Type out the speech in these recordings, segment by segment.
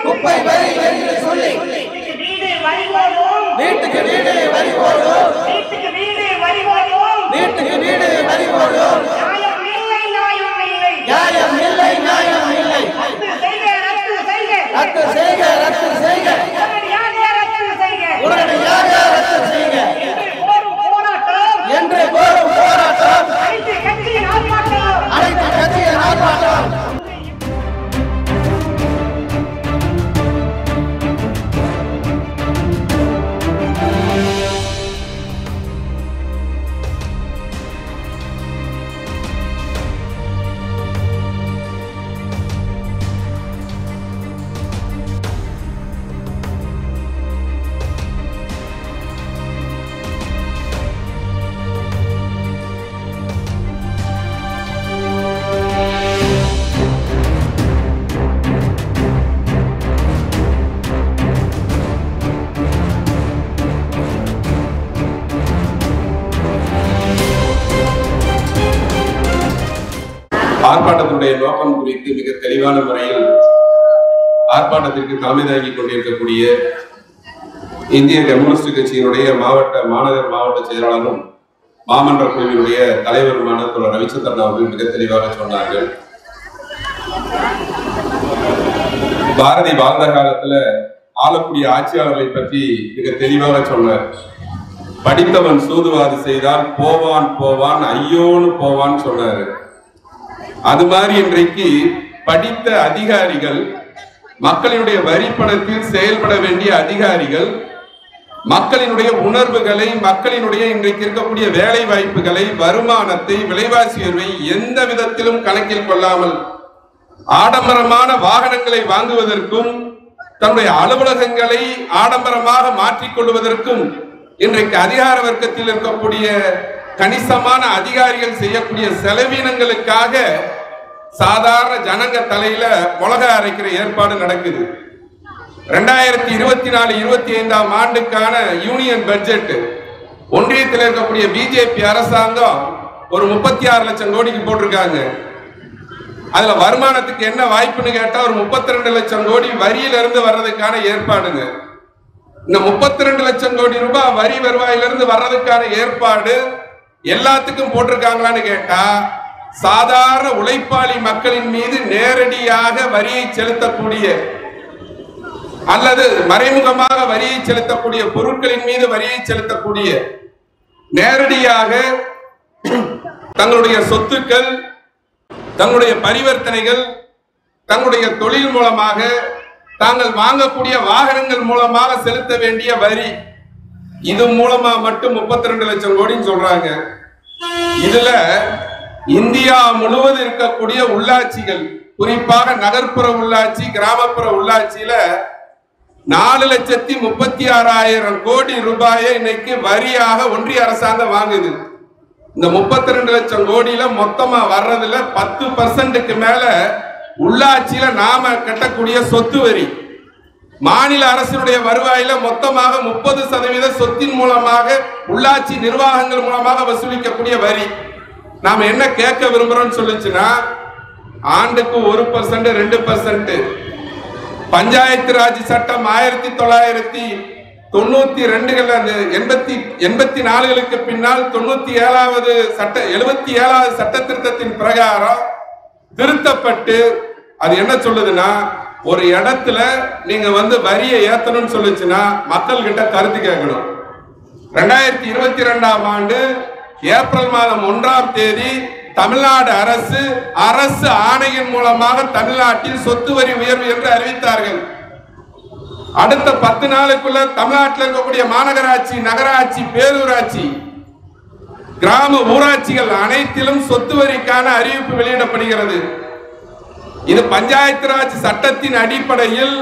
குப்பை வரி என்று சொல்லி வீட்டுக்கு வீடு வரி போடும் நியாயம் இல்லை ரத்து செய்க உடனடியாக ரத்து செய்க என்று கோரும் போராட்டம் அனைத்து கட்சியின் ஆர்ப்பாட்டம். ஆர்ப்பாட்டத்தினுடைய நோக்கம் குறித்து மிக தெளிவான முறையில் ஆர்ப்பாட்டத்திற்கு தலைமை தாங்கிக் கொண்டிருக்கக்கூடிய இந்திய கம்யூனிஸ்ட் கட்சியினுடைய மாநகர் மாவட்ட செயலாளரும் மாமன்ற குழுவினுடைய தலைவருமான தோழர் ரவிச்சந்திரன் அவர்கள் மிக தெளிவாக சொன்னார்கள். பாரதி வாழ்ந்த காலத்துல ஆளக்கூடிய ஆட்சியாளர்களை பற்றி மிக தெளிவாக சொன்னார். படித்தவன் சூதுவாது செய்தால் போவான் ஐயோன்னு போவான்னு சொன்னாரு. அது மாதிரி இன்றைக்கு படித்த அதிகாரிகள், மக்களினுடைய வரி பணத்தில் செயல்பட வேண்டிய அதிகாரிகள், மக்களினுடைய உணர்வுகளை, மக்களினுடைய இன்றைக்கு இருக்கக்கூடிய வேலை வாய்ப்புகளை, வருமானத்தை, விலைவாசி உயர்வை எந்த விதத்திலும் கணக்கில் கொள்ளாமல் ஆடம்பரமான வாகனங்களை வாங்குவதற்கும் தன்னுடைய அலுவலகங்களை ஆடம்பரமாக மாற்றிக்கொள்வதற்கும் இன்றைக்கு அதிகார வர்க்கத்தில் இருக்கக்கூடிய கணிசமான அதிகாரிகள் செய்யக்கூடிய செலவினங்களுக்காக சாதாரண ஜனங்க தலையில மிளகா அரைக்கிற ஏற்பாடு நடக்குது. 2024-25 ஆண்டுக்கான யூனியன் பட்ஜெட் ஒன்றியத்தில் இருக்கக்கூடிய பிஜேபி அரசாங்கம் ஒரு 36 லட்சம் கோடிக்கு போட்டிருக்காங்க. அதுல வருமானத்துக்கு என்ன வாய்ப்புன்னு கேட்டா ஒரு 32 லட்சம் கோடி வரியிலிருந்து வர்றதுக்கான ஏற்பாடுங்க. இந்த 32 லட்சம் கோடி ரூபாய் வரி வருவாயிலிருந்து வர்றதுக்கான ஏற்பாடு எல்லாத்துக்கும் போட்டிருக்காங்களான்னு கேட்டா, சாதாரண உழைப்பாளி மக்களின் மீது நேரடியாக வரியை செலுத்தக்கூடிய அல்லது மறைமுகமாக வரியை செலுத்தக்கூடிய பொருட்களின் மீது வரியை செலுத்தக்கூடிய, நேரடியாக தங்களுடைய சொத்துக்கள், தங்களுடைய பரிவர்த்தனைகள், தங்களுடைய தொழில் மூலமாக, தாங்கள் வாங்கக்கூடிய வாகனங்கள் மூலமாக செலுத்த வேண்டிய வரி, இது மூலமா மட்டும் 32 லட்சம் கோடின்னு சொல்றாங்க. இதுல இந்தியா முழுவதும் இருக்கக்கூடிய உள்ளாட்சிகள், குறிப்பாக நகர்ப்புற உள்ளாட்சி, கிராமப்புற உள்ளாட்சியில 4,36,000 கோடி ரூபாயை இன்னைக்கு வரியாக ஒன்றிய அரசாங்கம் வாங்குது. இந்த 32 லட்சம் கோடியில மொத்தமா வர்றதுல 10% மேல உள்ளாட்சியில நாம கட்டக்கூடிய சொத்து வரி, மாநில அரசினுடைய வருவாயில மொத்தமாக 30% சொத்தின் மூலமாக உள்ளாட்சி நிர்வாகங்கள் மூலமாக வசூலிக்கக்கூடிய வரி. நாம என்ன கேட்க விரும்புறோம்னு சொல்லுச்சுன்னா, ஆண்டுக்கு 1%, 2%. பஞ்சாயத்து ராஜ் சட்டம் 1992 பின்னால் 97வது சட்ட திருத்தத்தின் பிரகாரம் திருத்தப்பட்டு அது என்ன சொல்லுதுன்னா, ஒரு இடத்துல நீங்க வரியை ஏத்தணும்னு சொல்லுச்சுன்னா மக்கள் கிட்ட கருத்து கேட்கணும். 2022 ஆண்டு ஏப்ரல் மாதம் 1ஆம் தேதி தமிழ்நாடு அரசு ஆணையின் மூலமாக தமிழ்நாட்டில் சொத்து வரி உயர்வு என்று அறிவித்தார்கள். அடுத்த 10 நாளுக்குள்ள தமிழ்நாட்டில் இருக்கக்கூடிய மாநகராட்சி, நகராட்சி, பேரூராட்சி, கிராம ஊராட்சிகள் அனைத்திலும் சொத்து வரிக்கான அறிவிப்பு வெளியிடப்படுகிறது. இது பஞ்சாயத்து ராஜ் சட்டத்தின் அடிப்படையில்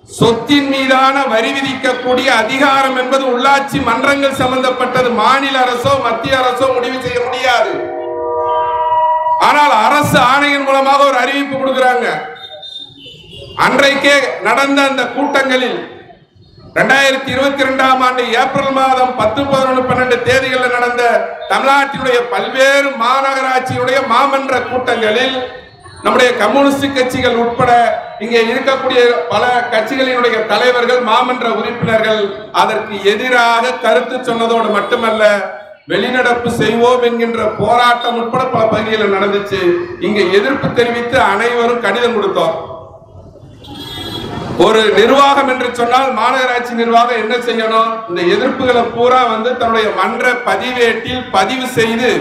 சொத்தின் மீதான வரி விதிக்கக்கூடிய அதிகாரம் என்பது உள்ளாட்சி மன்றங்கள் சம்பந்தப்பட்டது. மாநில அரசோ மத்திய அரசோ முடிவு செய்ய முடியாது. ஆனால் அரசு ஆணையின் மூலமாக ஒரு அறிவிப்பு கொடுக்கிறாங்க. அன்றைக்கே நடந்த அந்த கூட்டங்களில் 2022 ஆண்டு ஏப்ரல் மாதம் 10, 11, 12 தேதிகளில் நடந்த தமிழ்நாட்டினுடைய பல்வேறு மாநகராட்சியுடைய மாமன்ற கூட்டங்களில் நம்முடைய கம்யூனிஸ்ட் கட்சிகள் உட்பட இங்கே இருக்கக்கூடிய பல கட்சிகளினுடைய தலைவர்கள், மாமன்ற உறுப்பினர்கள் அதற்கு எதிராக கருத்து சொன்னதோடு மட்டுமல்ல, வெளிநடப்பு செய்வோம் என்கின்ற போராட்டம் உட்பட பல பகுதிகளில் நடந்துச்சு. இங்க எதிர்ப்பு தெரிவித்து அனைவரும் கடிதம் கொடுத்தோம். ஒரு நிர்வாகம் என்று சொன்னால் மாநகராட்சி நிர்வாகம் என்ன செய்யணும்? இந்த எதிர்ப்புகளை பூரா தன்னுடைய மன்ற பதிவேட்டில் பதிவு செய்து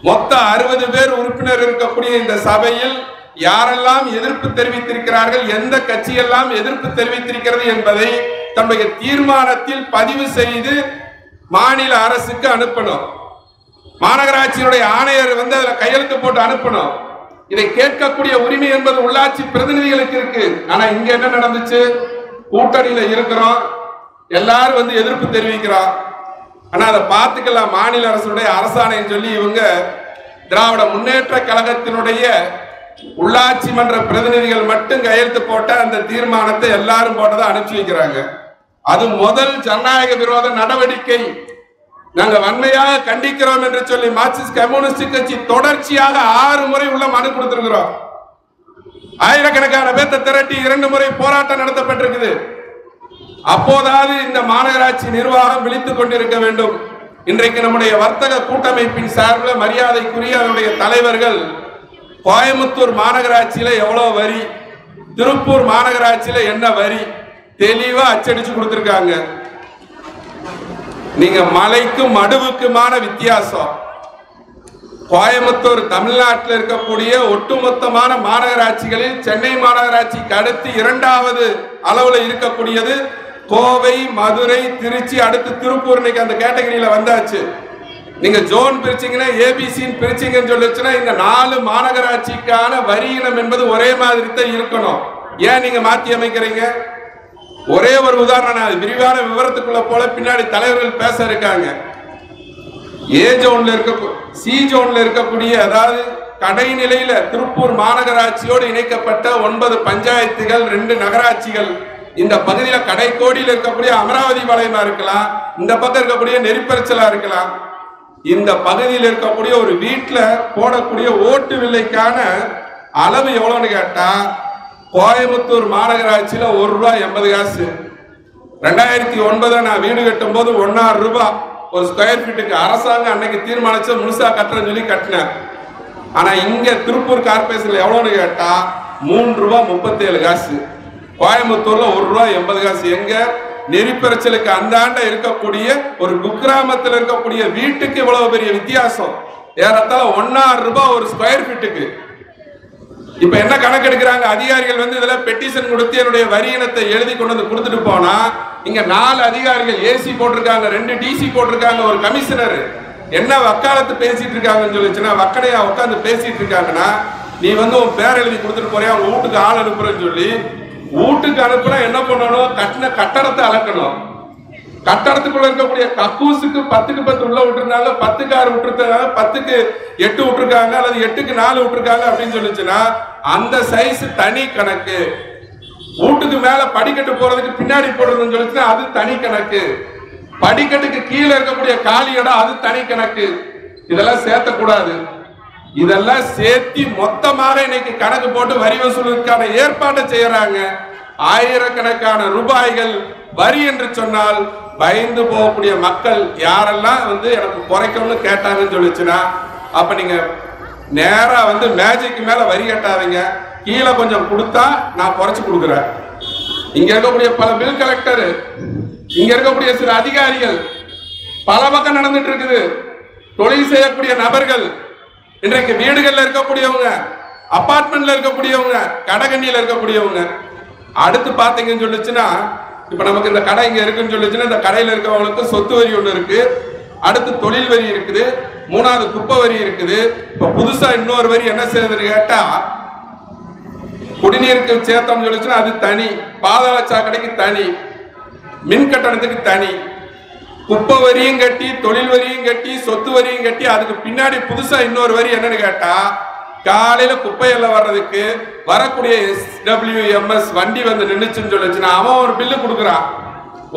மொத்த 60 பேர் உறுப்பினர் இருக்கக்கூடிய இந்த சபையில் யாரெல்லாம் எதிர்ப்பு தெரிவித்திருக்கிறார்கள், எந்த கட்சியெல்லாம் எதிர்ப்பு தெரிவித்திருக்கிறது என்பதை தன்னுடைய தீர்மானத்தில் பதிவு செய்து மாநில அரசுக்கு அனுப்பணும். மாநகராட்சியினுடைய ஆணையர் அதுல கையெழுத்து போட்டு அனுப்பணும். இதை கேட்கக்கூடிய உரிமை என்பது உள்ளாட்சி பிரதிநிதிகளுக்கு இருக்கு. ஆனா இங்க என்ன நடந்துச்சு? கூட்டணியில இருக்கிறோம், எல்லாரும் எதிர்ப்பு தெரிவிக்கிறோம். ஆனா அதை பார்த்துக்கலாம், மாநில அரசுடைய அரசாணைன்னு சொல்லி இவங்க திராவிட முன்னேற்ற கழகத்தினுடைய உள்ளாட்சி மன்ற பிரதிநிதிகள் மட்டும் கையெழுத்து போட்ட அந்த தீர்மானத்தை எல்லாரும் போட்டதை அனுப்பிச்சு வைக்கிறாங்க. அது முதல் ஜனநாயக விரோத நடவடிக்கை. நாங்க வன்மையாக கண்டிக்கிறோம் என்று சொல்லி மார்க்சிஸ்ட் கம்யூனிஸ்ட் கட்சி தொடர்ச்சியாக 6 முறை உள்ள மனு கொடுத்திருக்கிறோம். ஆயிரக்கணக்கான பேர்த்த திரட்டி 2 முறை போராட்டம் நடத்தப்பட்டிருக்குது. அப்போதாவது இந்த மாநகராட்சி நிர்வாகம் விழித்துக் கொண்டிருக்க வேண்டும். இன்றைக்கு நம்முடைய வர்த்தக கூட்டமைப்பின் சார்பில் மரியாதைக்குரிய அதனுடைய தலைவர்கள் கோயம்புத்தூர் மாநகராட்சியில எவ்வளவு வரி, திருப்பூர் மாநகராட்சியில என்ன வரி தெளிவா அச்சடிச்சு கொடுத்திருக்காங்க. நீங்க மலைக்கும் மடுவுக்குமான வித்தியாசம். கோயம்புத்தூர் தமிழ்நாட்டில் இருக்கக்கூடிய ஒட்டுமொத்தமான மாநகராட்சிகளில் சென்னை மாநகராட்சிக்கு அடுத்து 2வது அளவுல இருக்கக்கூடியது கோவை, மதுரை, திருச்சி, அடுத்து திருப்பூர். இன்னைக்கு அந்த கேட்டகரியில வந்தாச்சு. நீங்க ஜோன் பிரிச்சிங்கன்னா, ஏபிசின்னு பிரிச்சிங்கன்னு சொல்லிச்சுன்னா இந்த 4 மாநகராட்சிக்கான வரி இனம் என்பது ஒரே மாதிரி தான் இருக்கணும். ஏன் நீங்க மாத்தி அமைக்கிறீங்க? ஒரே ஒரு உதாரணம், விரிவான விவரத்துக்குள்ள போல பின்னாடி தலைவர்கள் பேச இருக்காங்க. ஏ ஜோன்ல இருக்க, சி ஜோன்ல இருக்கக்கூடிய, அதாவது கடைநிலையில திருப்பூர் மாநகராட்சியோடு இணைக்கப்பட்ட 9 பஞ்சாயத்துகள், 2 நகராட்சிகள். இந்த பகுதியில கடைக்கோடியில் இருக்கக்கூடிய அமராவதி பாளையமா இருக்கலாம், இந்த பக்கம் இருக்கக்கூடிய நெறிப்பரிச்சலா இருக்கலாம். இந்த பகுதியில் இருக்கக்கூடிய ஒரு வீட்டுல போடக்கூடிய ஓட்டு வில்லைக்கான அளவு எவ்வளவுன்னு கேட்டா, கோயம்புத்தூர் மாநகராட்சியில ₹1.80. 2009 நான் வீடு கட்டும் போது ₹1.6 ஒரு ஸ்கொயர் ஃபீட்டுக்கு அரசாங்கம் அன்னைக்கு தீர்மானிச்சு முழுசா கட்டுறேன்னு சொல்லி கட்டினேன். ஆனா இங்க திருப்பூர் கார்பரேஷன்ல எவ்வளவுன்னு கேட்டா ₹3.37. கோயம்புத்தூர்ல ₹1.80. எங்க நெறிப்பரிச்சலுக்கு அந்தாண்ட இருக்கக்கூடிய ஒரு குக்கிராமத்தில் இருக்கக்கூடிய வீட்டுக்கு இவ்வளவு பெரிய வித்தியாசம். ஏறத்தாழ ₹1.6 ஒரு ஸ்கொயர் ஃபீட்டுக்கு. இப்ப என்ன கணக்கு எடுக்கிறாங்க அதிகாரிகள்? இதுல பெட்டிஷன் கொடுத்து என்னுடைய வரி இனத்தை எழுதி கொண்டு கொடுத்துட்டு போனா, இங்க 4 அதிகாரிகள் ஏசி போட்டிருக்காங்க, 2 டிசி போட்டிருக்காங்க, ஒரு கமிஷனர். என்ன வக்காலத்து பேசிட்டு இருக்காங்கன்னு சொல்லிச்சுன்னா, வக்கடையா உட்காந்து பேசிட்டு இருக்காங்கன்னா, நீ உன் பேர் எழுதி கொடுத்துட்டு போறியா, உங்க வீட்டுக்கு ஆள் அனுப்புறேன்னு சொல்லி வீட்டுக்கு அனுப்புனா என்ன பண்ணணும்? கட்டின கட்டடத்தை அளக்கணும். கட்டடத்துக்குள்ள இருக்கக்கூடிய கக்கூசுக்கு 10க்கு 10 உள்ள விட்டுருந்தாங்க, 10க்கு 6 விட்டுருக்காங்க, 10க்கு 8 விட்டுருக்காங்க, அல்லது 8க்கு 4 விட்டுருக்காங்க அப்படின்னு சொல்லிச்சுன்னா அந்த சைஸ் தனி கணக்கு. வீட்டுக்கு மேல படிக்கட்டு போறதுக்கு பின்னாடி போடுறதுன்னு சொல்லிச்சுன்னா அது தனி கணக்கு. படிக்கட்டுக்கு கீழே இருக்கக்கூடிய காலி இடம் அது தனி கணக்கு. இதெல்லாம் சேர்த்தக்கூடாது. இதெல்லாம் சேர்த்தி மொத்தமாக இன்னைக்கு கணக்கு போட்டு வரி வசூலுக்கான ஏற்பாட்டை செய்யறாங்க. ஆயிரக்கணக்கான ரூபாய்கள் வரி என்று சொன்னால் பயந்து போகக்கூடிய மக்கள் யாரெல்லாம் எனக்கு குறைக்கணும்னு கேட்டாங்கன்னு சொல்லிச்சுன்னா, அப்ப நீங்க நேரா மேஜிக் மேல வரி கட்டாதீங்க, கீழே கொஞ்சம் கொடுத்தா நான் குறைச்சு கொடுக்குறேன். இங்க இருக்கக்கூடிய பல பில் கலெக்டர், இங்க இருக்கக்கூடிய சில அதிகாரிகள் பல பக்கம் நடந்துட்டு இருக்குது. தொழில் செய்யக்கூடிய நபர்கள், இன்றைக்கு வீடுகள்ல இருக்கக்கூடியவங்க, அபார்ட்மெண்ட்ல இருக்கக்கூடியவங்க, கடகண்ணியில இருக்கக்கூடியவங்க. அடுத்து பாத்தீங்கன்னு சொல்லிச்சுன்னா, இப்ப நமக்கு இந்த கடை இங்க இருக்குன்னு சொல்லிச்சுன்னா, இந்த கடையில இருக்கவங்களுக்கு சொத்து வரி ஒண்ணு இருக்கு, அடுத்து தொழில் வரி இருக்குது, 3வது குப்பை வரி இருக்குது. இப்ப புதுசா இன்னொரு வரி என்ன செய்யுதுன்னு கேட்டா, குடிநீருக்கு சேர்த்தோம்னு சொல்லிச்சுன்னா அது தனி, பாதாள சாக்கடைக்கு தனி, மின் கட்டணத்துக்கு தனி, குப்பை வரியும் கட்டி, தொழில் வரியும் கட்டி, சொத்து வரியும் கட்டி, அதுக்கு பின்னாடி புதுசா இன்னொரு வரி என்னன்னு கேட்டா, காலையில குப்பையெல்லாம் வர்றதுக்கு வரக்கூடிய SWMS வண்டி நின்னுச்சுன்னு சொல்லிச்சுன்னா அவன் ஒரு பில்லு கொடுக்குறான்.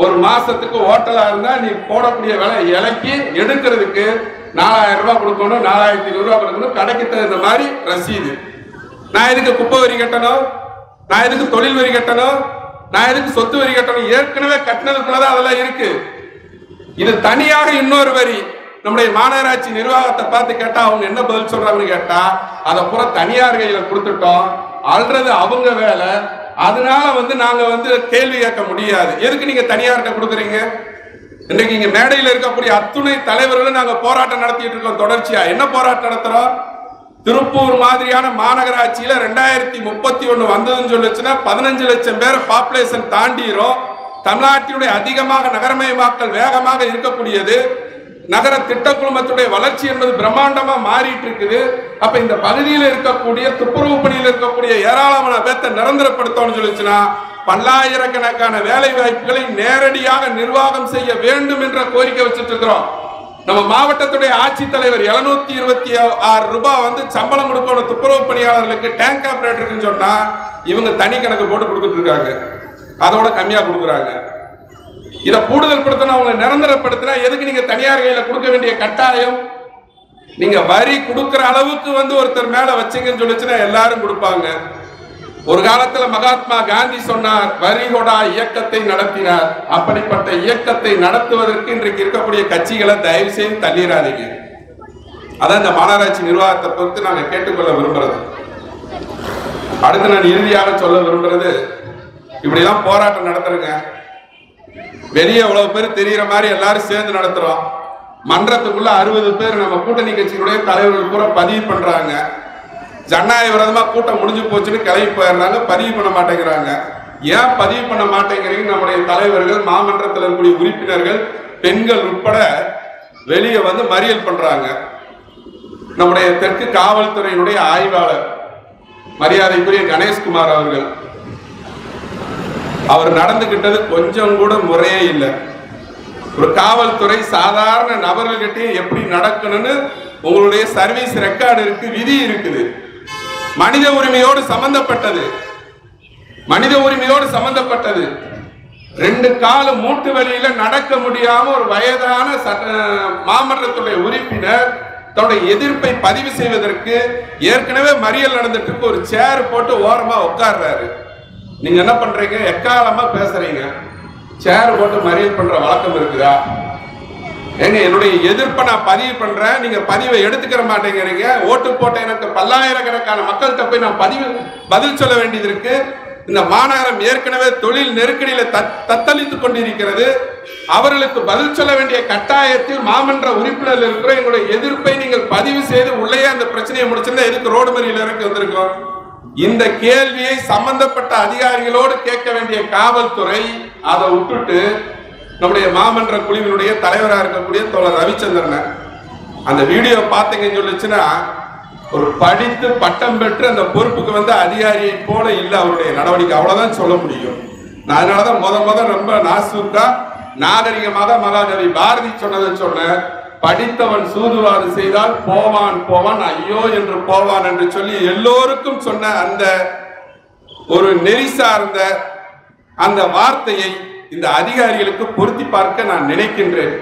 ஒரு மாசத்துக்கு ஹோட்டலா இருந்தா நீ போடக்கூடிய விலை இலக்கி எடுக்கிறதுக்கு 4000 ரூபாய் கொடுக்கணும், 4500 ரூபாய் கொடுக்கணும், கடைக்கு தகுந்த மாதிரி ரசீது. நான் எதுக்கு குப்பை வரி கட்டணும், நான் எதுக்கு தொழில் வரி கட்டணும், நான் எதுக்கு சொத்து வரி கட்டணும்? ஏற்கனவே கட்டினதுக்குள்ளதான் அதெல்லாம் இருக்கு. இது தனியாக இன்னொரு வரி. நம்முடைய மாநகராட்சி நிர்வாகத்தை பார்த்து கேட்டா அவங்க என்ன பதில் சொல்றாங்கன்னு கேட்டா, அதை பூரா தனியார் கையில கொடுத்துட்டோம், ஆல்ரெடி அவங்க வேலை, அதனால நாங்க கேள்வி கேட்க முடியாது. எதுக்கு நீங்க தனியார்கிட்ட கொடுக்குறீங்க? இன்றைக்கு இங்க மேடையில் இருக்கக்கூடிய அத்துணை தலைவர்களும் நாங்க போராட்டம் நடத்திட்டு இருக்கோம். தொடர்ச்சியா என்ன போராட்டம் நடத்துறோம்? திருப்பூர் மாதிரியான மாநகராட்சியில 2031 வந்ததுன்னு சொல்லுச்சுன்னா 15 லட்சம் பேர் பாப்புலேஷன் தாண்டிரும். தமிழ்நாட்டினுடைய அதிகமாக நகரமயமாக்கல் வேகமாக இருக்கக்கூடியது. நகர திட்ட குழுமத்துடைய வளர்ச்சி என்பது பிரம்மாண்டமா மாறிட்டு இருக்குது. அப்ப இந்த பகுதியில் இருக்கக்கூடிய துப்புரவு பணியில் இருக்கக்கூடிய ஏராளமான பேர்த்தை நிரந்தரப்படுத்தணும்னு சொல்லிச்சுன்னா பல்லாயிரக்கணக்கான வேலை வாய்ப்புகளை நேரடியாக நிர்வாகம் செய்ய வேண்டும் என்ற கோரிக்கை வச்சுட்டு இருக்கிறோம். நம்ம மாவட்டத்துடைய ஆட்சித்தலைவர் 726 ரூபாய் சம்பளம் கொடுக்கணும் துப்புரவு பணியாளர்களுக்கு, டேங்க் ஆபரேட்டருக்கு சொன்னா இவங்க தனி கணக்கு போட்டு கொடுத்துட்டு இருக்காங்க, அதோட கம்மியா கொடுக்குறாங்க. இதை கூடுதல் படுத்தினா அவங்களை நிரந்தரப்படுத்தினா எதுக்கு நீங்க தனியார் கையில கொடுக்க வேண்டிய கட்டாயம்? நீங்க வரி கொடுக்கிற அளவுக்கு ஒருத்தர் மேல வச்சீங்கன்னு சொல்லிச்சுன்னா எல்லாரும் கொடுப்பாங்க. ஒரு காலத்துல மகாத்மா காந்தி சொன்னார், வரிகொடா இயக்கத்தை நடத்தினார். அப்படிப்பட்ட இயக்கத்தை நடத்துவதற்கு இன்றைக்கு இருக்கக்கூடிய கட்சிகளை தயவு செய்து தள்ளிடாதீங்க. அதான் இந்த மாநகராட்சி நிர்வாகத்தை பொறுத்து நாங்க கேட்டுக்கொள்ள விரும்புறது. அடுத்து நான் இறுதியாக சொல்ல விரும்புறது, இப்படிலாம் போராட்டம் நடத்துறேங்க, வெளியே எவ்வளவு பேர் தெரிகிற மாதிரி எல்லாரும் சேர்ந்து நடத்துறோம். மன்றத்துக்குள்ள 60 பேர் நம்ம கூட்டணி கட்சியினுடைய தலைவர்கள் பூரா பதிவு பண்றாங்க. ஜனநாயக விரோதமா கூட்டம் முடிஞ்சு போச்சுன்னு கிளம்பி போயிடுறாங்க, பதிவு பண்ண மாட்டேங்கிறாங்க. ஏன் பதிவு பண்ண மாட்டேங்கிறீங்க? நம்முடைய தலைவர்கள், மாமன்றத்தில் இருக்கக்கூடிய உறுப்பினர்கள், பெண்கள் உட்பட வெளியே மறியல் பண்றாங்க. நம்முடைய தெற்கு காவல்துறையினுடைய ஆய்வாளர் மரியாதைக்குரிய கணேஷ்குமார் அவர்கள், அவர் நடந்துகிட்டது கொஞ்சம் கூட முறையே இல்லை. ஒரு காவல்துறை சாதாரண நபர்கள்கிட்ட எப்படி நடக்கணும்னு உங்களுடைய சர்வீஸ் ரெக்கார்டு இருக்கு, விதி இருக்குது. மனித உரிமையோடு சம்பந்தப்பட்டது, மனித உரிமையோடு சம்பந்தப்பட்டது. 2 கால மூட்டு வழியில நடக்க முடியாம ஒரு வயதான மாமன்றத்துடைய உறுப்பினர் தன்னுடைய எதிர்ப்பை பதிவு செய்வதற்கு ஏற்கனவே மறியல் நடந்துட்டு ஒரு சேர் போட்டு ஓரமா உட்கார்றாரு. நீங்க என்ன பண்றீங்க? எக்காலமா பேசுறீங்க. சேர் போட்டு மறியல் பண்ற வழக்கம் இருக்குதா? ஏங்க, என்னுடைய எதிர்ப்பை நான் பதிவு பண்றேன், நீங்க பதிவை எடுத்துக்கிற மாட்டேங்கிறீங்க. ஓட்டு போட்ட எனக்கு பல்லாயிரக்கணக்கான மக்கள்கிட்ட போய் நான் பதில் சொல்ல வேண்டியது இருக்கு. இந்த மாநகரம் ஏற்கனவே தொழில் நெருக்கடியில தத்தளித்துக் கொண்டிருக்கிறது. அவர்களுக்கு பதில் சொல்ல வேண்டிய கட்டாயத்தில் மாமன்ற உறுப்பினர்கள் இருக்கிற எங்களுடைய எதிர்ப்பை நீங்கள் பதிவு செய்து உள்ளே அந்த பிரச்சனையை முடிச்சிருந்தா எதுக்கு ரோடு மறியல் இறக்கி வந்திருக்கோம்? இந்த கேள்வியை சம்பந்தப்பட்ட அதிகாரிகளோடு கேட்க வேண்டிய காவல்துறை அதை விட்டுட்டு நம்முடைய மாமன்ற குழுவினுடைய தலைவராக இருக்கக்கூடிய தோழர் ரவிச்சந்திரன் அந்த வீடியோ பார்த்தீங்கன்னு சொல்லிச்சுன்னா, ஒரு படித்து பட்டம் பெற்று அந்த பொறுப்புக்கு அதிகாரியை போல இல்லை அவருடைய நடவடிக்கை, அவ்வளவுதான் சொல்ல முடியும். நான் அதனாலதான் ரொம்ப நாசூக்கா நாகரிகமாக மகாகவி பாரதி சொன்னதை சொன்னேன். படித்தவன் சூதுவாது செய்தால் போவான் போவான், ஐயோ என்று போவான் என்று சொல்லி எல்லோருக்கும் சொன்ன அந்த ஒரு நெறி சார்ந்த அந்த வார்த்தையை இந்த அதிகாரிகளுக்கு பொருத்தி பார்க்க நான் நினைக்கின்றேன்.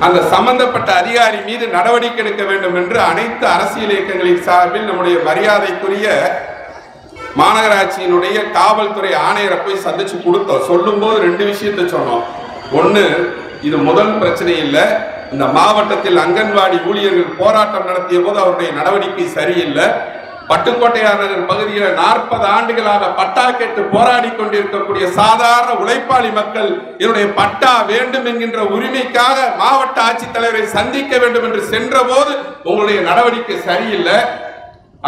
அந்த சம்பந்தப்பட்ட அதிகாரி மீது நடவடிக்கை எடுக்க வேண்டும் என்று அனைத்து அரசியல் இயக்கங்களின் சார்பில் நம்முடைய மரியாதைக்குரிய மாநகராட்சியினுடைய காவல்துறை ஆணையரை போய் சந்திச்சு கொடுத்தோம். சொல்லும் போது 2 விஷயத்தை சொன்னோம். ஒண்ணு, இது முதல் பிரச்சனை இல்லை. இந்த மாவட்டத்தில் அங்கன்வாடி ஊழியர்கள் போராட்டம் நடத்திய போது அவருடைய நடவடிக்கை சரியில்லை. பட்டுக்கோட்டையார் நகர் பகுதியில் 40 ஆண்டுகளாக பட்டா கேட்டு போராடி கொண்டிருக்கக்கூடிய சாதாரண உழைப்பாளி மக்கள் என்னுடைய பட்டா வேண்டும் என்கின்ற உரிமைக்காக மாவட்ட ஆட்சித்தலைவரை சந்திக்க வேண்டும் என்று சென்ற போது உங்களுடைய நடவடிக்கை சரியில்லை.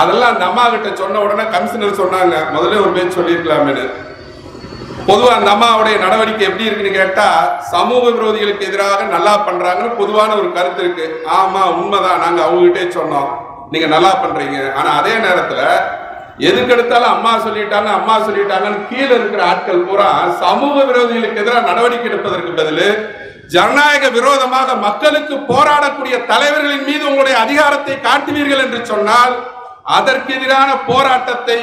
அதெல்லாம் அந்த அம்மா கிட்ட சொன்ன உடனே கமிஷனர் சொன்னாங்க, முதல்ல ஒரு பேச்சு சொல்லியிருக்கலாமே. பொதுவா அந்த அம்மாவுடைய நடவடிக்கை எப்படி இருக்குன்னு கேட்டா, சமூக விரோதிகளுக்கு எதிராக நல்லா பண்றாங்கன்னு பொதுவான ஒரு கருத்து இருக்கு. ஆமா, உண்மைதான், நாங்க அவங்ககிட்டே சொன்னோம், நீங்க நல்லா பண்றீங்க. ஆனா அதே நேரத்துல எதுக்கு எடுத்தாலும் அம்மா சொல்லிட்டாங்கன்னு கீழே இருக்கிற ஆட்கள் பூரா சமூக விரோதிகளுக்கு எதிராக நடவடிக்கை எடுப்பதற்கு பதில் ஜனநாயக விரோதமாக மக்களுக்கு போராடக்கூடிய தலைவர்களின் மீது உங்களுடைய அதிகாரத்தை காட்டுவீர்கள் என்று சொன்னால் அதற்கு எதிரான போராட்டத்தை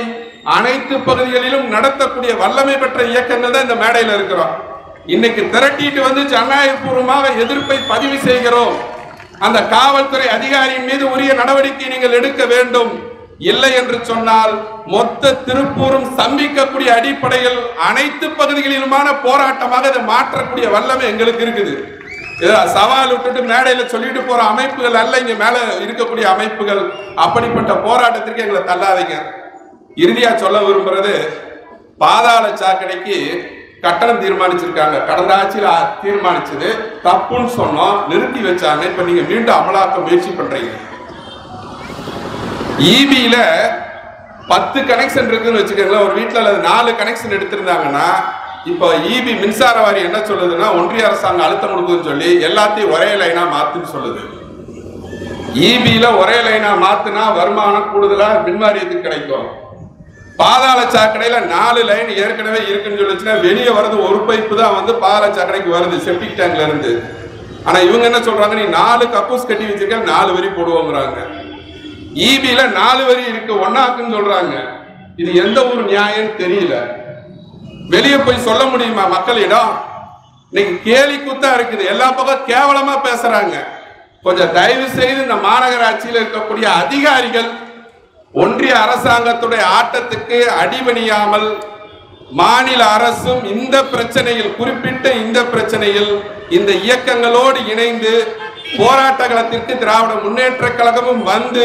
அனைத்து பகுதிகளிலும் நடத்தக்கூடிய வல்லமை பெற்ற இயக்கங்கள் தான் இந்த மேடையில் இருக்கிறோம். இன்னைக்கு திரட்டிட்டு ஜனநாயக பூர்வமாக எதிர்ப்பை பதிவு செய்கிறோம். அந்த காவல்துறை அதிகாரியின் மீது உரிய நடவடிக்கை நீங்கள் எடுக்க வேண்டும். இல்லை என்று சொன்னால் மொத்த திருப்பூரும் சம்பிக்கக்கூடிய அடிப்படையில் அனைத்து பகுதிகளிலுமான போராட்டமாக இதை மாற்றக்கூடிய வல்லமை எங்களுக்கு இருக்குது. சவால் விட்டுட்டு மேடையில சொல்லிட்டு போற அமைப்புகள் அல்ல இங்க மேல இருக்கக்கூடிய அமைப்புகள். அப்படிப்பட்ட போராட்டத்திற்கு எங்களை தள்ளாதீங்க. இறுதியா சொல்ல விரும்புறது, பாதாள சாக்கடைக்கு கட்டணம் தீர்மானிச்சிருக்காங்க. கடந்த ஆட்சியில் தீர்மானிச்சது தப்புன்னு சொன்னோம், நிறுத்தி வச்சாங்க. இப்ப நீங்க மீண்டும் அமலாக்க முயற்சி பண்றீங்க. ஈபியில 10 கனெக்ஷன் இருக்குன்னு வச்சுக்கோங்களேன். ஒரு வீட்டில் 4 கனெக்ஷன் எடுத்திருந்தாங்கன்னா இப்போ ஈபி மின்சார வாரியம் என்ன சொல்லுதுன்னா, ஒன்றிய அரசாங்கம் அழுத்தம் கொடுக்குதுன்னு சொல்லி எல்லாத்தையும் ஒரே லைனா மாத்துன்னு சொல்லுது. ஈபியில ஒரே லைனா மாத்துனா வருமானம் கூடுதலா மின்வாரியத்துக்கு கிடைக்கும். பாதாள சாக்கடையில 4 லைன் ஏற்கனவே இருக்குன்னு சொல்லிச்சுன்னா வெளியே வருது ஒரு பைப்பு தான் வந்து பாதாள சாக்கடைக்கு வருது செப்டிக் டேங்க்ல இருந்து. ஆனா இவங்க என்ன சொல்றாங்க, நீ 4 கக்கூஸ் கட்டி வச்சிருக்க 4 வரி போடுவோங்கிறாங்க. ஈபியில 4 வரி இருக்கு ஒன்னாக்குன்னு சொல்றாங்க. இது எந்த ஒரு நியாயம் தெரியல. வெளியே போய் சொல்ல முடியுமா மக்களிடம்? இன்னைக்கு கேலி கூத்தா இருக்குது, எல்லா பக்கம் கேவலமா பேசுறாங்க. கொஞ்சம் தயவு செய்து இந்த மாநகராட்சியில் இருக்கக்கூடிய அதிகாரிகள் ஒன்றிய அரசாங்கத்துடைய ஆட்டத்துக்கு அடிபணியாமல் மாநில அரசும் இந்த பிரச்சனையில், குறிப்பிட்ட இந்த பிரச்சனையில் இந்த இயக்கங்களோடு இணைந்து போராட்ட களத்திற்கு திராவிட முன்னேற்ற கழகமும் வந்து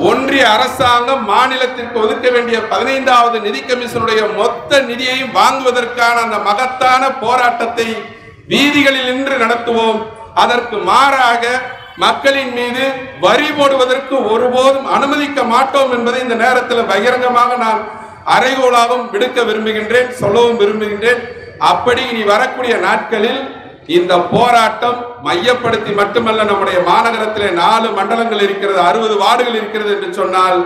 ஒன்றிய அரசாங்கம் மாநிலத்திற்கு ஒதுக்க வேண்டிய 15வது நிதி கமிஷனுடைய மொத்த நிதியையும் வாங்குவதற்கான அந்த மகத்தான போராட்டத்தை வீதிகளில் நின்று நடத்துவோம். அதற்கு மாறாக மக்களின் மீது வரி போடுவதற்கு ஒருபோதும் அனுமதிக்க மாட்டோம் என்பதை இந்த நேரத்தில் பகிரங்கமாக நான் அறைகோலாகவும் விடுக்க விரும்புகின்றேன், சொல்லவும் விரும்புகின்றேன். அப்படி இனி வரக்கூடிய நாட்களில் இந்த போராட்டம் மையப்படுத்தி மட்டுமல்ல, நம்முடைய மாநகரத்திலே 4 மண்டலங்கள் இருக்கிறது, 60 வார்டுகள் இருக்கிறது என்று சொன்னால்,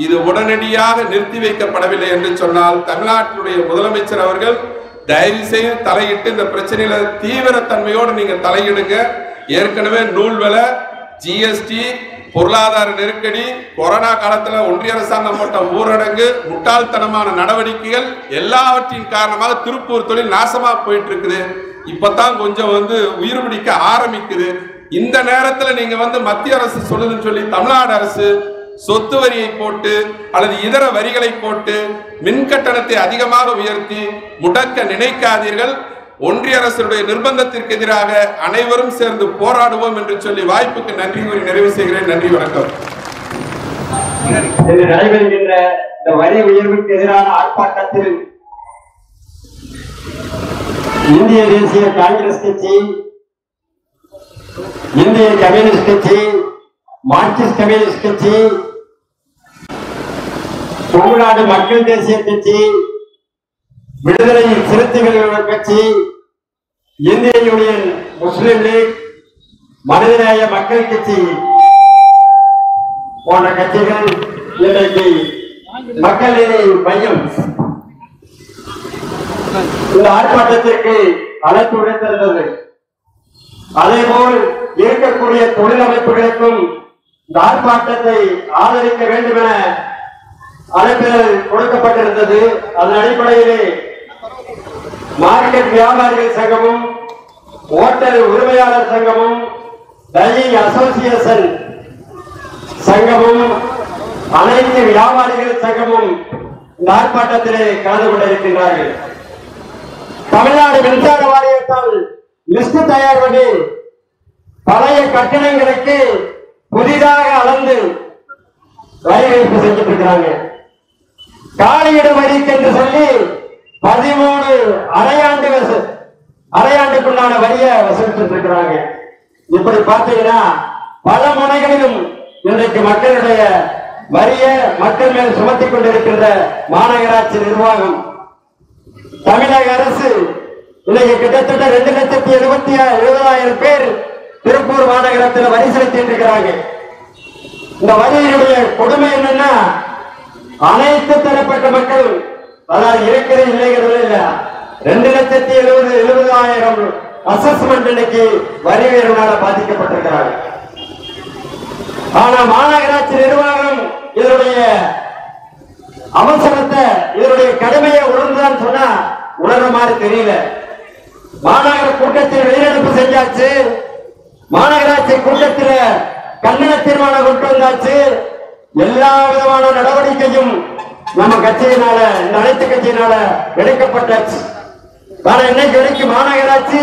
இது உடனடியாக நிறுத்தி வைக்கப்படவில்லை என்று சொன்னால் தமிழ்நாட்டினுடைய முதலமைச்சர் அவர்கள் தயவு செய்து தலையிட்டு இந்த பிரச்சனையில தீவிரத்தன்மையோடு நீங்க தலையிடுங்க. ஏற்கனவே நூல் விலை, ஜிஎஸ்டி, பொருளாதார நெருக்கடி, கொரோனா காலத்தில் ஒன்றிய அரசாங்கம் போட்ட ஊரடங்கு, முட்டாள்தனமான நடவடிக்கைகள் எல்லாவற்றின் காரணமாக திருப்பூர் தொழில் நாசமா போயிட்டு இருக்குது. இப்பதான் கொஞ்சம் உயிர் பிடிக்க ஆரம்பிக்குது. இந்த நேரத்தில் நீங்க மத்திய அரசு சொல்லுதுன்னு சொல்லி தமிழ்நாடு அரசு சொத்து வரியை போட்டு அல்லது இதர வரிகளை போட்டு மின் கட்டணத்தை அதிகமாக உயர்த்தி முடக்க நினைக்காதீர்கள். ஒன்றிய அரசுடைய நிர்பந்தத்திற்கு எதிராக அனைவரும் சேர்ந்து போராடுவோம் என்று சொல்லி வாய்ப்புக்கு நன்றி கூறி நிறைவு செய்கிறேன். நன்றி, வணக்கம். நடைபெறுகின்ற இந்த வரி உயர்வுக்கு எதிரான ஆர்ப்பாட்டத்தில் இந்திய தேசிய காங்கிரஸ் கட்சி, இந்திய கம்யூனிஸ்ட் கட்சி, மார்க்சிஸ்ட் கம்யூனிஸ்ட் கட்சி, தமிழ்நாடு மக்கள் தேசிய கட்சி, விடுதலை சிறுத்தைகள் கட்சி, இந்திய யூனியன் முஸ்லிம் லீக், மனிதநேய மக்கள் கட்சி போன்ற கட்சிகள் இன்றைக்கு மக்கள் நீதி மையம் இந்த ஆர்ப்பாட்டத்திற்கு அழைப்பு விடுத்திருந்தது. அதேபோல் இருக்கக்கூடிய தொழில் அமைப்புகளுக்கும் இந்த ஆர்ப்பாட்டத்தை ஆதரிக்க வேண்டும் என அழைப்புகள் கொடுக்கப்பட்டிருந்தது. அதன் அடிப்படையிலே மார்க்கெட் வியாபாரிகள் சங்கமும், ஓட்டல் உரிமையாளர் சங்கமும், டையிங் அசோசியேஷன் சங்கமும், அனைத்து வியாபாரிகள் சங்கமும் இந்த ஆர்ப்பாட்டத்திலே கலந்து கொண்டிருக்கின்றார்கள். தமிழ்நாடு மின்சார வாரியத்தால் லிஸ்ட் தயார் பண்ணி பழைய கட்டணங்களுக்கு புதிதாக அளந்து வரி வைப்பு செஞ்சுட்டு இருக்கிறாங்க. காலியிடும் வரிக்கு என்று சொல்லி 13 அரையாண்டுக்குள்ளான வரியை வசூலித்து இருக்கிறாங்க. இப்படி பார்த்தீங்கன்னா பல முனைகளிலும் இன்றைக்கு மக்களுடைய வரியை மக்கள் மேல் சுமத்தி கொண்டிருக்கின்ற மாநகராட்சி நிர்வாகம், தமிழக அரசு இன்னைக்கு கிட்டத்தட்ட 2,70,000 பேர் திருப்பூர் மாநகரத்தில் வரி செலுத்திட்டு இருக்கிறாங்க. இந்த வரியினுடைய கொடுமை என்னன்னா, அனைத்து தரப்பட்ட மக்கள், அதாவது இருக்கிறது இல்லைங்கிறது இல்ல, 2,70,000 அசஸ்மெண்ட் இன்னைக்கு வரி உயர்வுனால பாதிக்கப்பட்டிருக்கிறாங்க. ஆனா மாநகராட்சி நிர்வாகம் இதனுடைய அவசரத்தை, இதனுடைய கடமையை உணர்ந்துதான் சொன்னா உணர்ற மாதிரி தெரியல. மாநகர கூட்டத்தில் வெளிநடப்பு செஞ்சாச்சு, மாநகராட்சி கூட்டத்தில் கண்டன தீர்மானம் கொண்டு வந்தாச்சு, எல்லா விதமான நடவடிக்கையும் நம்ம கட்சியினால, இந்த அனைத்து கட்சியினால எடுக்கப்பட்டாச்சு. ஆனா இன்னைக்கு வரைக்கும் மாநகராட்சி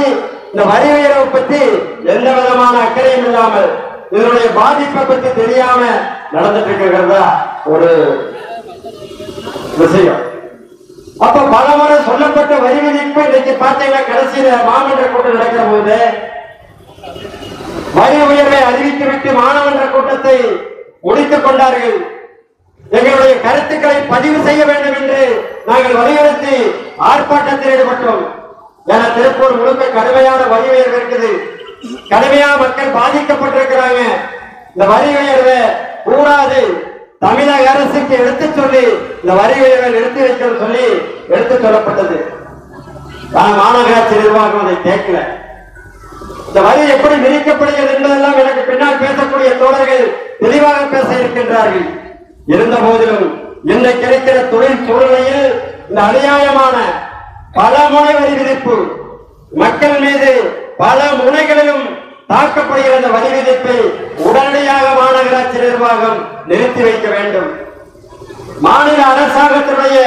இந்த வரி உயர்வை பத்தி எந்த விதமான அக்கறையும் இல்லாமல், இதனுடைய பாதிப்பை பத்தி தெரியாம நடந்துட்டு இருக்கிறதா ஒரு விஷயம். அப்ப பலமுறை சொல்லப்பட்ட வரி விதிப்பு இன்னைக்கு பாத்தீங்கன்னா கடைசியில மாமன்ற கூட்டம் நடக்கிற போது வரி உயர்வை அறிவித்துவிட்டு மாநகர கூட்டத்தை முடித்துக் கொண்டார்கள். எங்களுடைய கருத்துக்களை பதிவு செய்ய வேண்டும் என்று நாங்கள் வலியுறுத்தி ஆர்ப்பாட்டத்தில் ஈடுபட்டோம். என திருப்பூர் முழுக்க கடுமையான வரி உயர்வு இருக்குது. கடுமையான மக்கள் பாதிக்கப்பட்டிருக்கிறாங்க. இந்த வரி உயர்வை கூடாது, தமிழக அரசுக்கு எடுத்து சொல்லி இந்த வரி உயர்வை நிறுத்தி வைக்க சொல்லி எடுத்து சொல்லப்பட்டது. மாநகராட்சி நிர்வாகம் அதை கேட்கல. இந்த வரி எப்படி விதிக்கப்படுகிறது என்பதெல்லாம் எனக்கு பின்னால் பேசக்கூடிய தோழர்கள் தெளிவாக பேச இருக்கின்றார்கள். இருந்த போதிலும் இன்றைக்கு இருக்கிற தொழில் சூழ்நிலையில் இந்த அநியாயமான பல முனை வரி விதிப்பு மக்கள் மீது பல முனைகளிலும் தாக்கப்படுகிற இந்த வரி விதிப்பை உடனடியாக மாநகராட்சி நிர்வாகம் நிறுத்தி வைக்க வேண்டும். மாநில அரசாங்கத்தினுடைய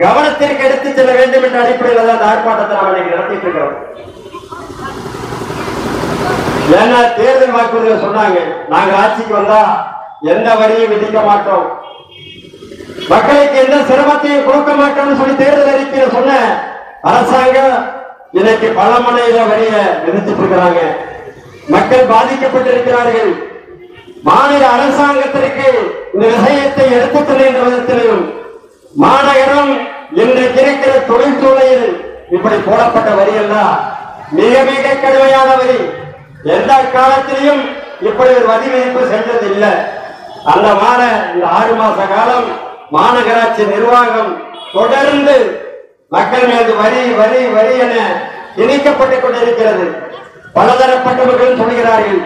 கவனத்திற்கு எடுத்துச் செல்ல வேண்டும் என்ற அடிப்படையில் தான் ஆர்ப்பாட்டத்தை நாம் நடத்திட்டு இருக்கிறோம். ஏன்னா தேர்தல் வாக்குறுதியில் சொன்னாங்க, நாங்க ஆட்சிக்கு வந்தா எந்த வரியும் விதிக்க மாட்டோம், மக்களுக்கு எந்த சிரமத்தையும் கொடுக்க மாட்டோம்னு சொல்லி தேர்தல் அறிக்கையில் சொன்ன அரசாங்கம் இன்னைக்கு பல முனையில வரிய விதிச்சிட்டு இருக்கிறாங்க. மக்கள் பாதிக்கப்பட்டிருக்கிறார்கள். மாநில அரசாங்கத்திற்கு இந்த விஷயத்தை எடுத்துச் செல்கின்ற விதத்திலும் மாநகரம் இன்றைக்கு இருக்கிற தொழில்துறையில் இப்படி போடப்பட்ட வரி எல்லாம் மிக மிக கடுமையான வரி. எந்த காலத்திலையும் இப்படி ஒரு வரி விதிப்பு சென்றது இல்லை. அந்த மாதிரி இந்த 6 மாச காலம் மாநகராட்சி நிர்வாகம் தொடர்ந்து மக்கள் மீது வரி வரி வரி என திணிக்கப்பட்டுக் கொண்டிருக்கிறது. பலதரப்பட்டவர்கள் சொல்கிறார்கள்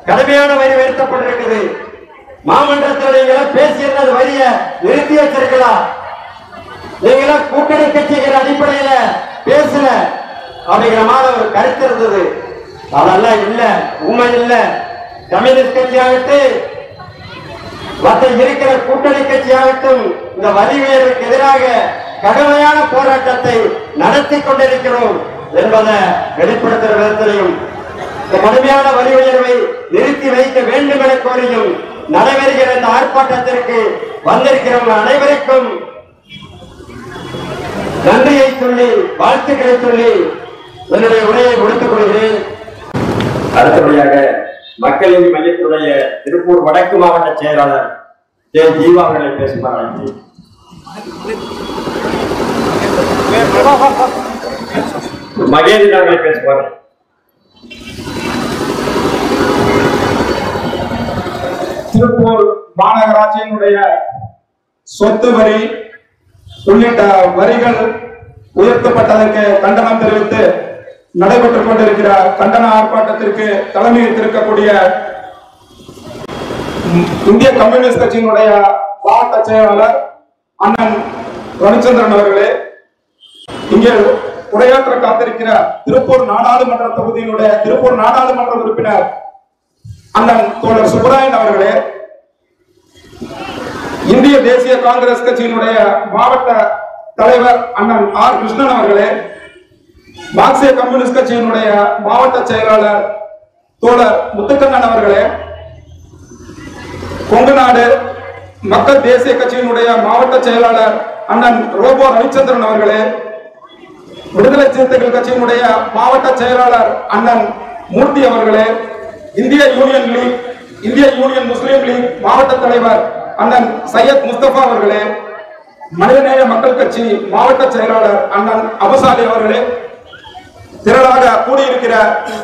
கடுமையான வரி உயர்த்தப்பட்டிருக்குது. மாமன்றத்தில் நீங்கள பேசியிருந்த வரிய நிறுத்தி வச்சிருக்கலாம், நீங்கள கூட்டணி கட்சிகள் அடிப்படையில பேசல அப்படிங்கிற மாதிரி ஒரு கருத்து இருந்தது. அதெல்லாம் இல்ல, உண்மை இல்ல. கம்யூனிஸ்ட் கட்சியாகட்டும் மற்ற இருக்கிற கூட்டணி கட்சியாகட்டும் இந்த வரி உயர்வுக்கு எதிராக கடுமையான போராட்டத்தை நடத்தி கொண்டிருக்கிறோம் என்பதை வெளிப்படுத்துகிற விதத்திலையும் இந்த கடுமையான வரி உயர்வை நிறுத்தி வைக்க வேண்டும் என கோரியும் நடைபெறுகிற இந்த ஆர்ப்பாட்டத்திற்கு வந்திருக்கிறவங்க அனைவருக்கும் நன்றியை சொல்லி வாழ்த்துக்களை சொல்லி என்னுடைய உரையை முடித்துக் கொள்கிறேன். அடுத்தபடியாக மக்கள் நீதி மையத்தினுடைய திருப்பூர் வடக்கு மாவட்ட செயலாளர் ஜே ஜீவா அவர்களை பேசுமாறு அழைக்கிறேன். மகேந்திரன் அவர்களை பேசுவார். திருப்பூர் மாநகராட்சியினுடைய சொத்து வரி உள்ளிட்ட வரிகள் உயர்த்தப்பட்டதற்கு கண்டனம் தெரிவித்து நடைபெற்றுக் கொண்டிருக்கிற கண்டன ஆர்ப்பாட்டத்திற்கு தலைமையேற்றிருக்கக்கூடிய இந்திய கம்யூனிஸ்ட் கட்சியினுடைய மாவட்ட செயலாளர் அண்ணன் ரவிச்சந்திரன் அவர்களே, இங்கே உரையாற்ற காத்திருக்கிற திருப்பூர் நாடாளுமன்ற தொகுதியினுடைய திருப்பூர் நாடாளுமன்ற உறுப்பினர் அண்ணன் தோழர் சுப்பராயன் அவர்களே, இந்திய தேசிய காங்கிரஸ் கட்சியினுடைய மாவட்ட தலைவர் அண்ணன் ஆர் கிருஷ்ணன் அவர்களே, மார்க்சிய கம்யூனிஸ்ட் கட்சியினுடைய மாவட்ட செயலாளர் தோழர் முத்துக்கண்ணன் அவர்களே, கொங்கு நாடு மக்கள் தேசிய கட்சியினுடைய மாவட்ட செயலாளர் அண்ணன் ரோபோ ரவிச்சந்திரன் அவர்களே, விடுதலை சிறுத்தைகள் கட்சியினுடைய மாவட்ட செயலாளர் அண்ணன் மூர்த்தி அவர்களே, இந்திய யூனியன் முஸ்லீம் லீக் மாவட்ட தலைவர் அண்ணன் சையத் முஸ்தபா அவர்களே, மனிதநேய மக்கள் கட்சி மாவட்ட செயலாளர் அண்ணன் அபுசாலி அவர்களே, திரளாக கூடியிருக்கிற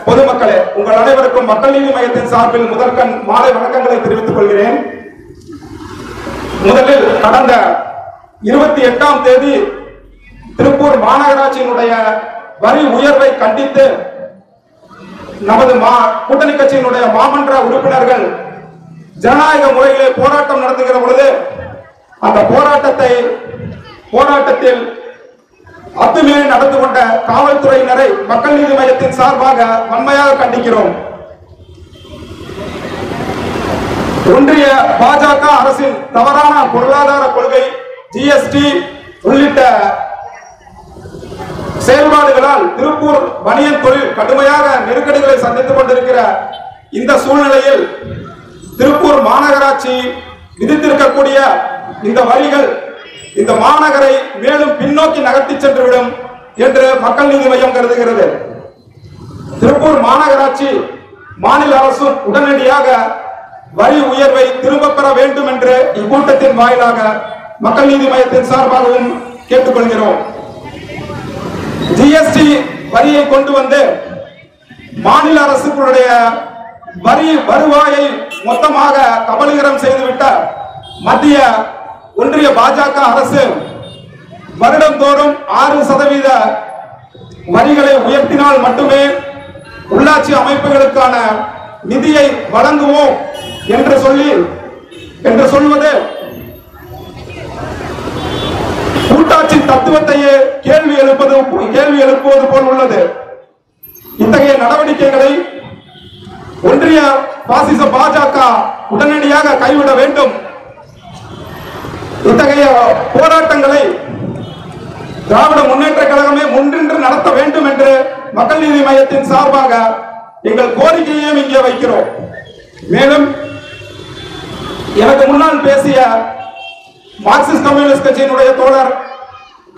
பொதுமக்களே, உங்கள் அனைவருக்கும் மக்கள் நீதி மையத்தின் சார்பில் முதற்கண் மாலை வணக்கங்களை தெரிவித்துக் கொள்கிறேன். முதலில் கடந்த 28ஆம் தேதி திருப்பூர் மாநகராட்சியினுடைய வரி உயர்வை கண்டித்து நமது கூட்டணி கட்சியினுடைய மாமன்ற உறுப்பினர்கள் ஜனநாயக முறையிலே போராட்டம் நடத்துகிற பொழுது அந்த போராட்டத்தில் அத்துமீறி நடந்து கொண்ட காவல்துறையினரை மக்கள் நீதி மையத்தின் சார்பாக வன்மையாக கண்டிக்கிறோம். ஒன்றிய பாஜக அரசின் தவறான பொருளாதார கொள்கை, ஜிஎஸ்டி உள்ளிட்ட செயல்பாடுகளால் திருப்பூர் பனியன் தொழில் கடுமையாக நெருக்கடிகளை சந்தித்துக் கொண்டிருக்கிற இந்த சூழ்நிலையில் திருப்பூர் மாநகராட்சி விதித்திருக்கக்கூடிய இந்த வரிகள் இந்த மாநகரை மேலும் பின்னோக்கி நகர்த்தி சென்றுவிடும் என்று மக்கள் நீதி மையம் கருதுகிறது. திருப்பூர் மாநகராட்சி மாநில அரசும் உடனடியாக வரி உயர்வை திரும்ப பெற வேண்டும் என்று இக்கூட்டத்தின் வாயிலாக மக்கள் நீதி மையத்தின் சார்பாகவும் கேட்டுக்கொள்கிறோம். ஜிஎஸ்டி வரியை கொண்டு வந்து மாநில அரசுகளுடைய வரி வருவாயை மொத்தமாக கபலீகரம் செய்துவிட்ட மத்திய ஒன்றிய பாஜக அரசு வருடந்தோறும் 6% வரிகளை உயர்த்தினால் மட்டுமே உள்ளாட்சி அமைப்புகளுக்கான நிதியை வழங்குவோம் என்று சொல்வது கூட்டாட்சி தத்துவத்தையே கேள்வி எழுப்புவது போல் உள்ளது. இத்தகைய நடவடிக்கைகளை ஒன்றிய பாசிச பாஜக உடனடியாக கைவிட வேண்டும். இத்தகைய போராட்டங்களை திராவிட முன்னேற்ற கழகமே முன்னின்று நடத்த வேண்டும் என்று மக்கள் நீதி மையத்தின் சார்பாக எங்கள் கோரிக்கையையும் இங்கே வைக்கிறோம். மேலும் எனக்கு முன்னால் பேசிய மார்க்சிஸ்ட் கம்யூனிஸ்ட் கட்சியினுடைய தோழர்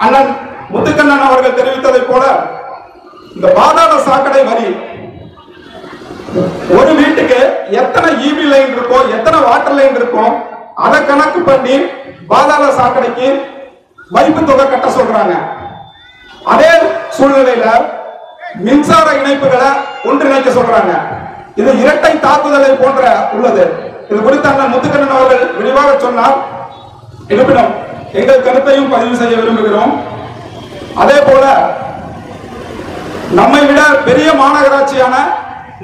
அண்ணன் முத்துக்கண்ணன் அவர்கள் தெரிவித்ததை போல இந்த பாதாள சாக்கடை வரி ஒரு வீட்டுக்கு எத்தனை ஈபி லைன் இருக்கோ, எத்தனை வாட்டர் லைன் இருக்கோ அதை கணக்கு பண்ணி பாதாள சாக்கடைக்கு வைப்பு தொகை கட்ட சொல்றாங்க. அதே சூழ்நிலையில மின்சார இணைப்புகளை ஒன்றிணைக்க சொல்றாங்க. இது இரட்டை தாக்குதலை போன்ற உள்ளது. இது குறித்து அண்ணன் முத்துக்கண்ணன் அவர்கள் விரிவாக சொன்னார். இருப்பினும் எங்கள் கருத்தையும் பதிவு செய்ய விரும்புகிறோம். அதே போல நம்மை விட பெரிய மாநகராட்சியான,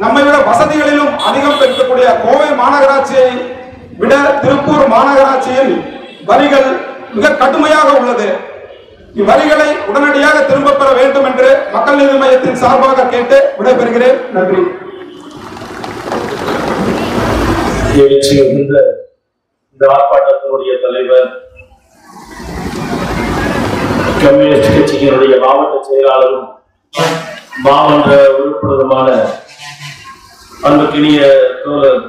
நம்மை விட வசதிகளிலும் அதிகம் இருக்கக்கூடிய கோவை மாநகராட்சியை விட திருப்பூர் மாநகராட்சியில் வரிகள் மிக கடுமையாக உள்ளது. இவ்வரிகளை உடனடியாக திரும்ப பெற வேண்டும் என்று மக்கள் நீதி மையத்தின் சார்பாக கேட்டு விடைபெறுகிறேன். நன்றி. இந்த ஆர்ப்பாட்டத்தினுடைய தலைவர், கம்யூனிஸ்ட் கட்சியினுடைய மாவட்ட செயலாளரும் மாமன்ற உறுப்பினருமான அன்புக்கினிய தோழர்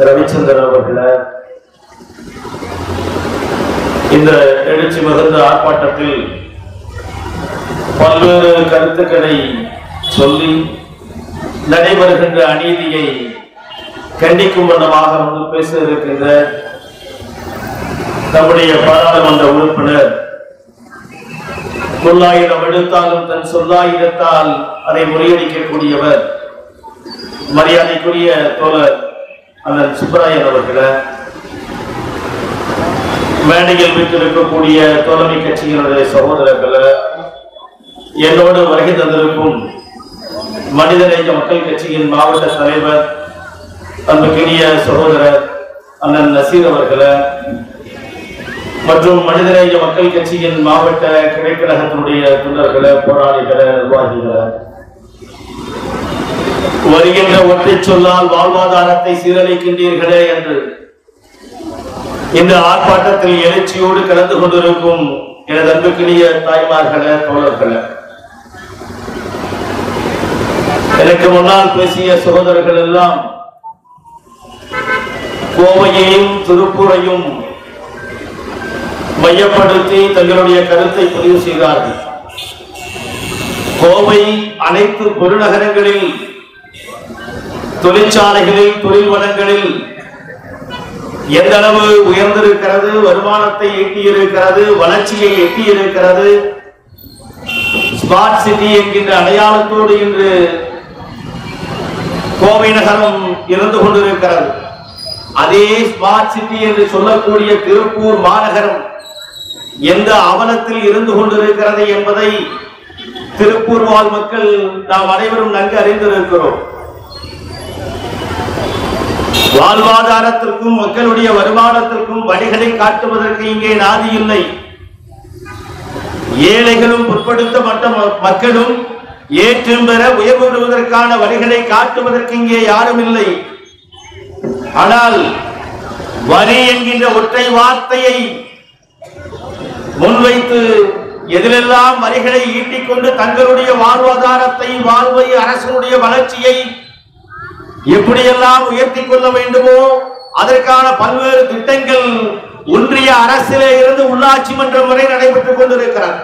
ரவிச்சந்திரன் அவர்களை இந்த எழுச்சி மிகுந்த ஆர்ப்பாட்டத்தில் பல்வேறு கருத்துக்களை சொல்லி நடைபெறுகின்ற அநீதியை கண்டிக்கும் வண்ணமாக வந்து பேச இருக்கின்ற நம்முடைய பாராளுமன்ற உறுப்பினர், சொல்லாயிரம் எடுத்தாலும் தன் சொல்லாயிரத்தால் அதை முறியடிக்கக்கூடியவர், மரியாதைக்குரிய தோழர் அண்ணன் சுப்பராயன் அவர்களை, மேடையில் விட்டிருக்கக்கூடிய தோழமை கட்சியினுடைய சகோதரர்களை, என்னோடு வருகை தந்திருக்கும் மனிதநேய மக்கள் கட்சியின் மாவட்ட தலைவர் அன்புக்கினிய சகோதரர் அண்ணன் நசீர் அவர்களை மற்றும் மனிதநேய மக்கள் கட்சியின் மாவட்ட கிளைக்கழகத்தினுடைய தொண்டர்களை, போராளிகளை, நிர்வாகிகளை, வருகின்ற ஒற்றை சொல்லால் வாழ்வாதாரத்தை சீரழிக்கின்றீர்களே என்று இந்த ஆர்ப்பாட்டத்தில் எழுச்சியோடு கலந்து கொண்டிருக்கும் எனது அன்புக்கினிய தாய்மார்களே, தோழர்களே, எனக்கு முன்னால் பேசிய சகோதரர்கள் எல்லாம் கோவையையும் திருப்பூரையும் மையப்படுத்தி தங்களுடைய கருத்தை பதிவு செய்தார்கள். கோவை அனைத்து பெருநகரங்களில், தொழிற்சாலைகளில், தொழில் வளங்களில் எந்த அளவு உயர்ந்திருக்கிறது, வருமானத்தை ஈட்டியிருக்கிறது, வளர்ச்சியை எட்டியிருக்கிறது, ஸ்மார்ட் சிட்டி என்கின்ற அடையாளத்தோடு இன்று கோவை நகரம் இருந்து கொண்டிருக்கிறது. அதே ஸ்மார்ட் சிட்டி என்று சொல்லக்கூடிய திருப்பூர் மாநகரம் எந்த அவலத்தில் இருந்து கொண்டிருக்கிறது என்பதை திருப்பூர் வாழ் மக்கள் நாம் அனைவரும் நன்கு அறிந்திருக்கிறோம். வாழ்வாதாரத்திற்கும் மக்களுடைய வருமானத்திற்கும் வழிகளை காட்டுவதற்கு இங்கே நாதி இல்லை. ஏழைகளும் பிற்படுத்தப்பட்ட மக்களும் ஏற்றும் பெற உயர்வு பெறுவதற்கான வழிகளை காட்டுவதற்கு இங்கே யாரும் இல்லை. ஆனால் வரி என்கின்ற ஒற்றை வார்த்தையை முன்வைத்து எதிலெல்லாம் வரிகளை ஈட்டிக்கொண்டு தங்களுடைய வாழ்வாதாரத்தை, வாழ்வை, அரசனுடைய வளர்ச்சியை எப்படியெல்லாம் உயர்த்தி கொள்ள வேண்டுமோ அதற்கான பல்வேறு திட்டங்கள் ஒன்றிய அரசிலே இருந்து உள்ளாட்சி மன்றம் வரை நடைபெற்றுக் கொண்டிருக்கிறது.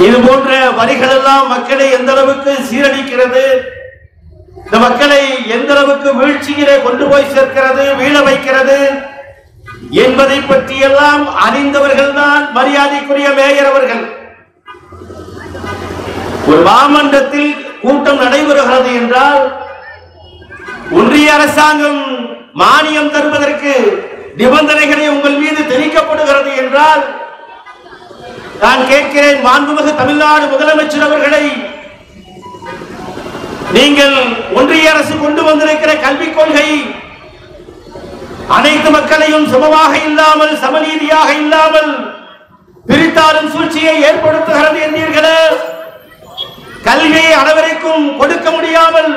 இது போன்ற வரிகள் எல்லாம் மக்களை எந்த அளவுக்கு சீரழிக்கிறது, இந்த மக்களை எந்த அளவுக்கு வீழ்ச்சியிலே கொண்டு போய் சேர்க்கிறது, வீழ வைக்கிறது என்பதை பற்றியெல்லாம் அறிந்தவர்கள் தான் மரியாதைக்குரிய மேயர் அவர்கள். ஒரு மாமன்றத்தில் கூட்டம் நடைபெறுகிறது என்றால் ஒன்றிய அரசாங்கம் மானியம் தருவதற்கு நிபந்தனைகளை உங்கள் மீது திணிக்கப்படுகிறது என்றால் நான் கேட்கிறேன், மாண்புமிகு தமிழ்நாடு முதலமைச்சர் அவர்களை, நீங்கள் ஒன்றிய அரசு கொண்டு வந்திருக்கிற கல்விக் கொள்கை அனைத்து மக்களையும் சமமாக இல்லாமல், சமநீதியாக இல்லாமல் பிரித்தாளும் சூழ்ச்சியை ஏற்படுத்துகிறது என்றீர்களே, கல்வியை அனைவருக்கும் கொடுக்க முடியாமல்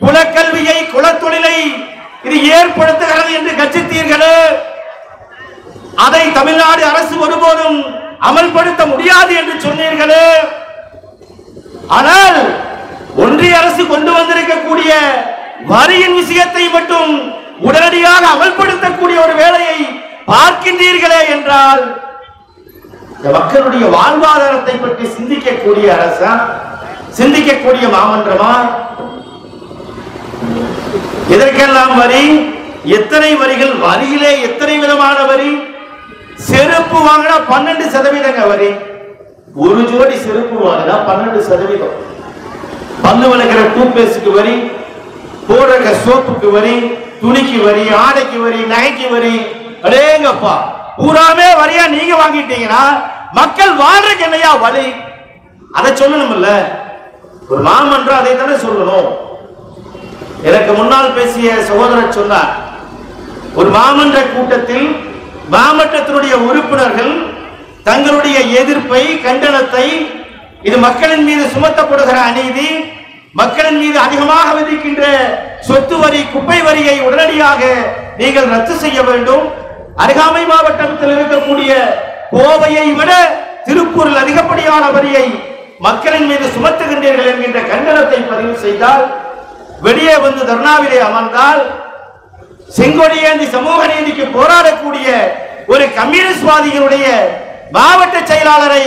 குலக்கல்வியை, குலத்தொழிலை இது ஏற்படுத்துகிறது என்று கட்சித்தீர்களே, அதை தமிழ்நாடு அரசு ஒருபோதும் அமல்படுத்த முடியாது என்று சொன்னீர்களே. ஆனால் ஒன்றிய அரசு கொண்டு வந்திருக்கக்கூடிய வரியின் விஷயத்தை மட்டும் உடனடியாக அமல்படுத்தக்கூடிய ஒரு வேலையை பார்க்கின்றீர்களே என்றால் மக்களுடைய வாழ்வாதாரத்தை பற்றி சிந்திக்கக்கூடிய அரசா, சிந்திக்கக்கூடிய மாமன்றமா? இதற்கெல்லாம் வரி, எத்தனை வரிகள், வரியிலே எத்தனை விதமான வரி. செருப்பு வாங்கினா 12% வரி, ஒரு ஜோடி செருப்பு வாங்கினா 12%. பல்லு விளக்குற டூத்பேஸ்டுக்கு வரி, போடுற சோப்புக்கு வரி, துணிக்கு வரி, ஆடைக்கு வரி, நகைக்கு வரி. அடேங்கப்பா, பூராமே வரியா நீங்க வாங்கிட்டீங்கன்னா மக்கள் வாழ்றதுக்கு என்னையா வழி? அதை சொல்லணும் இல்ல, ஒரு மாமன்றம் அதை தானே சொல்லணும். எனக்கு முன்னால் பேசிய சகோதரர் சொன்னார், ஒரு மாமன்ற கூட்டத்தில் மாமன்றத்தினுடைய உறுப்பினர்கள் தங்களுடைய எதிர்ப்பை, கண்டனத்தை, இது மக்களின் மீது சுமத்தப்படுகிற அநீதி, மக்களின் மீது அதிகமாக விதிக்கின்ற சொத்து வரி, குப்பை வரியை உடனடியாக நீங்கள் ரத்து செய்ய வேண்டும், அருகாமை மாவட்டத்தில் இருக்கக்கூடிய கோவையை விட திருப்பூரில் அதிகப்படியான வரியை மக்களின் மீது சுமத்துகின்றீர்கள் என்கின்ற கண்டனத்தை பதிவு செய்தால், வெளியே வந்து தர்ணாவிலே அமர்ந்தால், செங்கொடியேந்தி சமூக நீதிக்கு போராடக்கூடிய ஒரு கம்யூனிஸ்ட்வாதிகளுடைய மாவட்ட செயலாளரை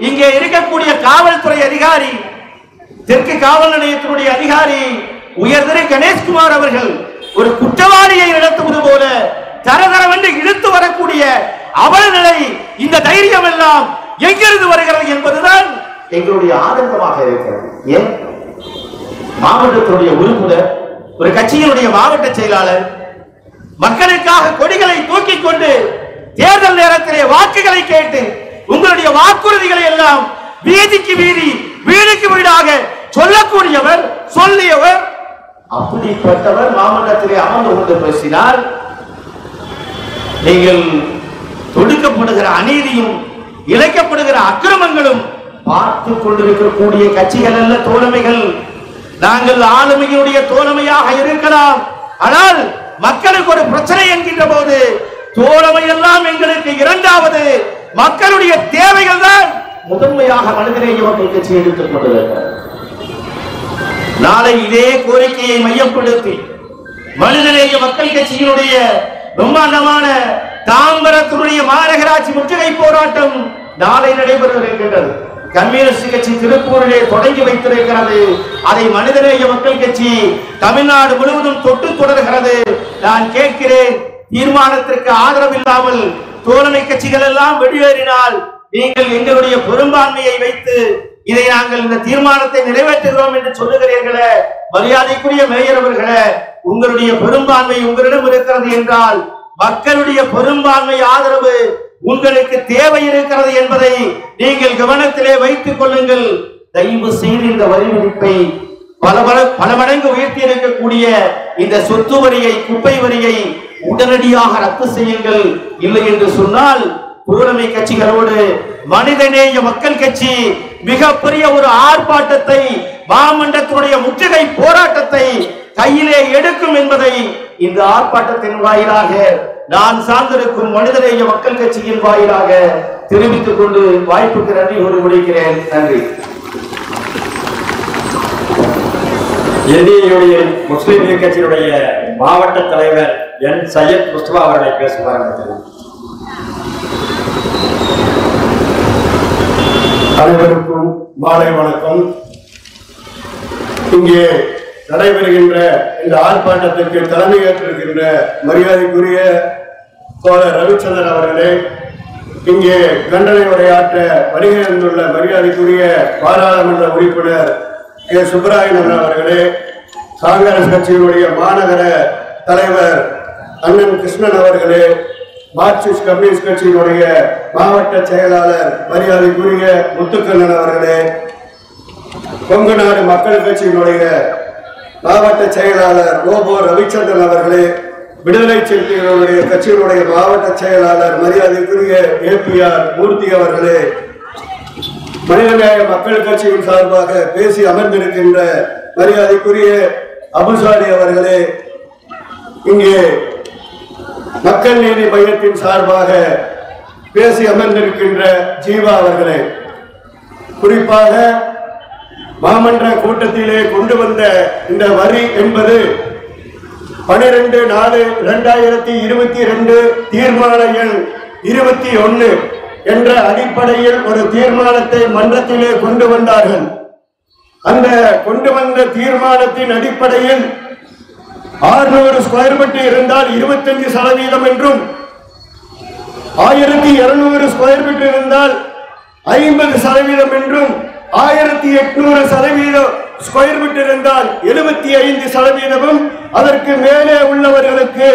இங்கே இருக்கக்கூடிய காவல்துறை அதிகாரி, தெற்கு காவல் நிலையத்தினுடைய அதிகாரி உயர்திரு கணேஷ்குமார் அவர்கள் ஒரு குற்றவாளியை நடத்துவது போல தரதரவென்று இழுத்து வரக்கூடிய அவல நிலை, இந்த தைரியம் எல்லாம் எங்கிருந்து வருகிறது என்பதுதான் எங்களுடைய ஆதங்கமாக இருக்கிறது. ஏன் மாவட்டத்தினுடைய உறுப்பினர், ஒரு கட்சியினுடைய மாவட்ட செயலாளர் மக்களுக்காக கொடிகளை தூக்கிக் கொண்டு தேர்தல் நேரத்திலே வாக்குகளை கேட்டு உங்களுடைய வாக்குறுதிகளை எல்லாம் வீதிக்கு வீதி, வீடுக்கு வீடாக சொல்லக்கூடியவர், சொல்லியவர், அப்படிப்பட்டவர் மாமன்றத்திலே அமர்ந்து கொண்டு பேசினார். நீங்கள் தொடுக்கப்படுகிற அநீதியும் இழைக்கப்படுகிற அக்கிரமங்களும் பார்த்து கொண்டிருக்கக்கூடிய கட்சிகள் அல்ல தோழமைகள். நாங்கள் ஆளுமையினுடைய தோழமையாக இருக்கலாம், ஆனால் மக்களுக்கு ஒரு பிரச்சனை என்கின்ற போது தோழமை எல்லாம் எங்களுக்கு இரண்டாவது, மக்களுடைய தேவைகள் தான் முதன்மையாக மனிதநேய மக்கள் கட்சி எடுத்துக் கொண்டிருக்கிறது. நாளை இதே கோரிக்கையை மையப்படுத்தி மனிதநேய மக்கள் கட்சியினுடைய பிரம்மாண்டமான தாம்பரத்துடைய மாநகராட்சி முற்றுகை போராட்டம் நாளை நடைபெறுகின்றது. கம்யூனிஸ்ட் கட்சி திருப்பூரிலே தொடங்கி வைத்திருக்கிறது. அதை மனிதநேய மக்கள் கட்சி தமிழ்நாடு முழுவதும் தொட்டு தொடர்கிறது. நான் கேட்கிறேன், தீர்மானத்திற்கு ஆதரவு இல்லாமல் தோழமை கட்சிகள் எல்லாம் வெளியேறினால் நீங்கள் எங்களுடைய பெரும்பான்மையை வைத்து இதை நாங்கள் இந்த தீர்மானத்தை நிறைவேற்றுகிறோம் என்று சொல்லுகிறீர்களே, மரியாதைக்குரிய மேயர் அவர்களே, உங்களுடைய பெரும்பான்மை உங்களிடம் இருக்கிறது என்றால் மக்களுடைய பெரும்பான்மை ஆதரவு உங்களுக்கு தேவை இருக்கிறது என்பதை நீங்கள் கவனத்திலே வைத்துக் கொள்ளுங்கள். தயவு செய்து இந்த வரி விதிப்பை பல மடங்கு உயர்த்தி இருக்கக்கூடிய இந்த சொத்து வரியை, குப்பை வரியை உடனடியாக ரத்து செய்யுங்கள். இல்லை என்று சொன்னால் தோழமை கட்சிகளோடு மனிதநேய மக்கள் கட்சி மிகப்பெரிய ஒரு ஆர்ப்பாட்டத்தை மாமன்றத்தினுடைய முற்றுகை போராட்டத்தை கையிலே எடுக்கும் என்பதை இந்த ஆர்ப்பாட்டத்தின் வாயிலாக நான் சார்ந்திருக்கும் மனிதநேய மக்கள் கட்சியின் வாயிலாக தெரிவித்துக் கொண்டு வாய்ப்புக்கு நன்றி கூறி முடிக்கிறேன். நன்றி. இந்திய யூனியன் முஸ்லிம் லீக் கட்சியினுடைய மாவட்ட தலைவர் என் சையத் முஸ்தபா அவர்களை பேசுவார். அனைவருக்கும் மாலை வணக்கம். இங்கே நடைபெறுகின்ற இந்த ஆர்ப்பாட்டத்திற்கு தலைமை ஏற்றிருக்கின்ற மரியாதைக்குரிய தோழர் ரவிச்சந்திரன் அவர்களே, இங்கே கண்டனை உரையாற்ற வருகை வந்துள்ள மரியாதைக்குரிய பாராளுமன்ற உறுப்பினர் கே சுப்பராயன் அவர்களே, காங்கிரஸ் கட்சியினுடைய மாநகர தலைவர் அண்ணன் கிருஷ்ணன் அவர்களே, மார்க்சிஸ்ட் கம்யூனிஸ்ட் கட்சியினுடைய மாவட்ட செயலாளர் மரியாதைக்குரிய முத்துக்கண்ணன் அவர்களே, கொங்கு நாடு மக்கள் கட்சியினுடைய மாவட்ட செயலாளர் ரோபோ ரவிச்சந்திரன் அவர்களே, விடுதலை சிறுத்தைகளுடைய கட்சியினுடைய மாவட்ட செயலாளர் மரியாதைக்குரிய APR மூர்த்தி அவர்களே, மனிதநேய மக்கள் கட்சியின் சார்பாக பேசி அமர்ந்திருக்கின்ற மரியாதைக்குரிய அபுசாரி அவர்களே, இங்கே மக்கள் நீதி மையத்தின் சார்பாக பேசி அமர்ந்திருக்கின்ற ஜீவா அவர்களே, குறிப்பாக மாமன்ற கூட்டத்திலே கொண்டு வந்த இந்த வரி என்பது 12/4/2022 தீர்மான எண் 21 என்ற அடிப்படையில் ஒரு தீர்மானத்தை மன்றத்திலே கொண்டு வந்தார்கள். அந்த கொண்டு வந்த தீர்மானத்தின் அடிப்படையில் 600 ஸ்கொயர் மீட்டர் இருந்தால் 25% என்றும் 1200 ஸ்கொயர் மீட்டர் இருந்தால் 50% என்றும் 1800 ஸ்கொயர் மீட்டர் இருந்தால் 75%, அதற்கு மேலே உள்ளவர்களுக்கு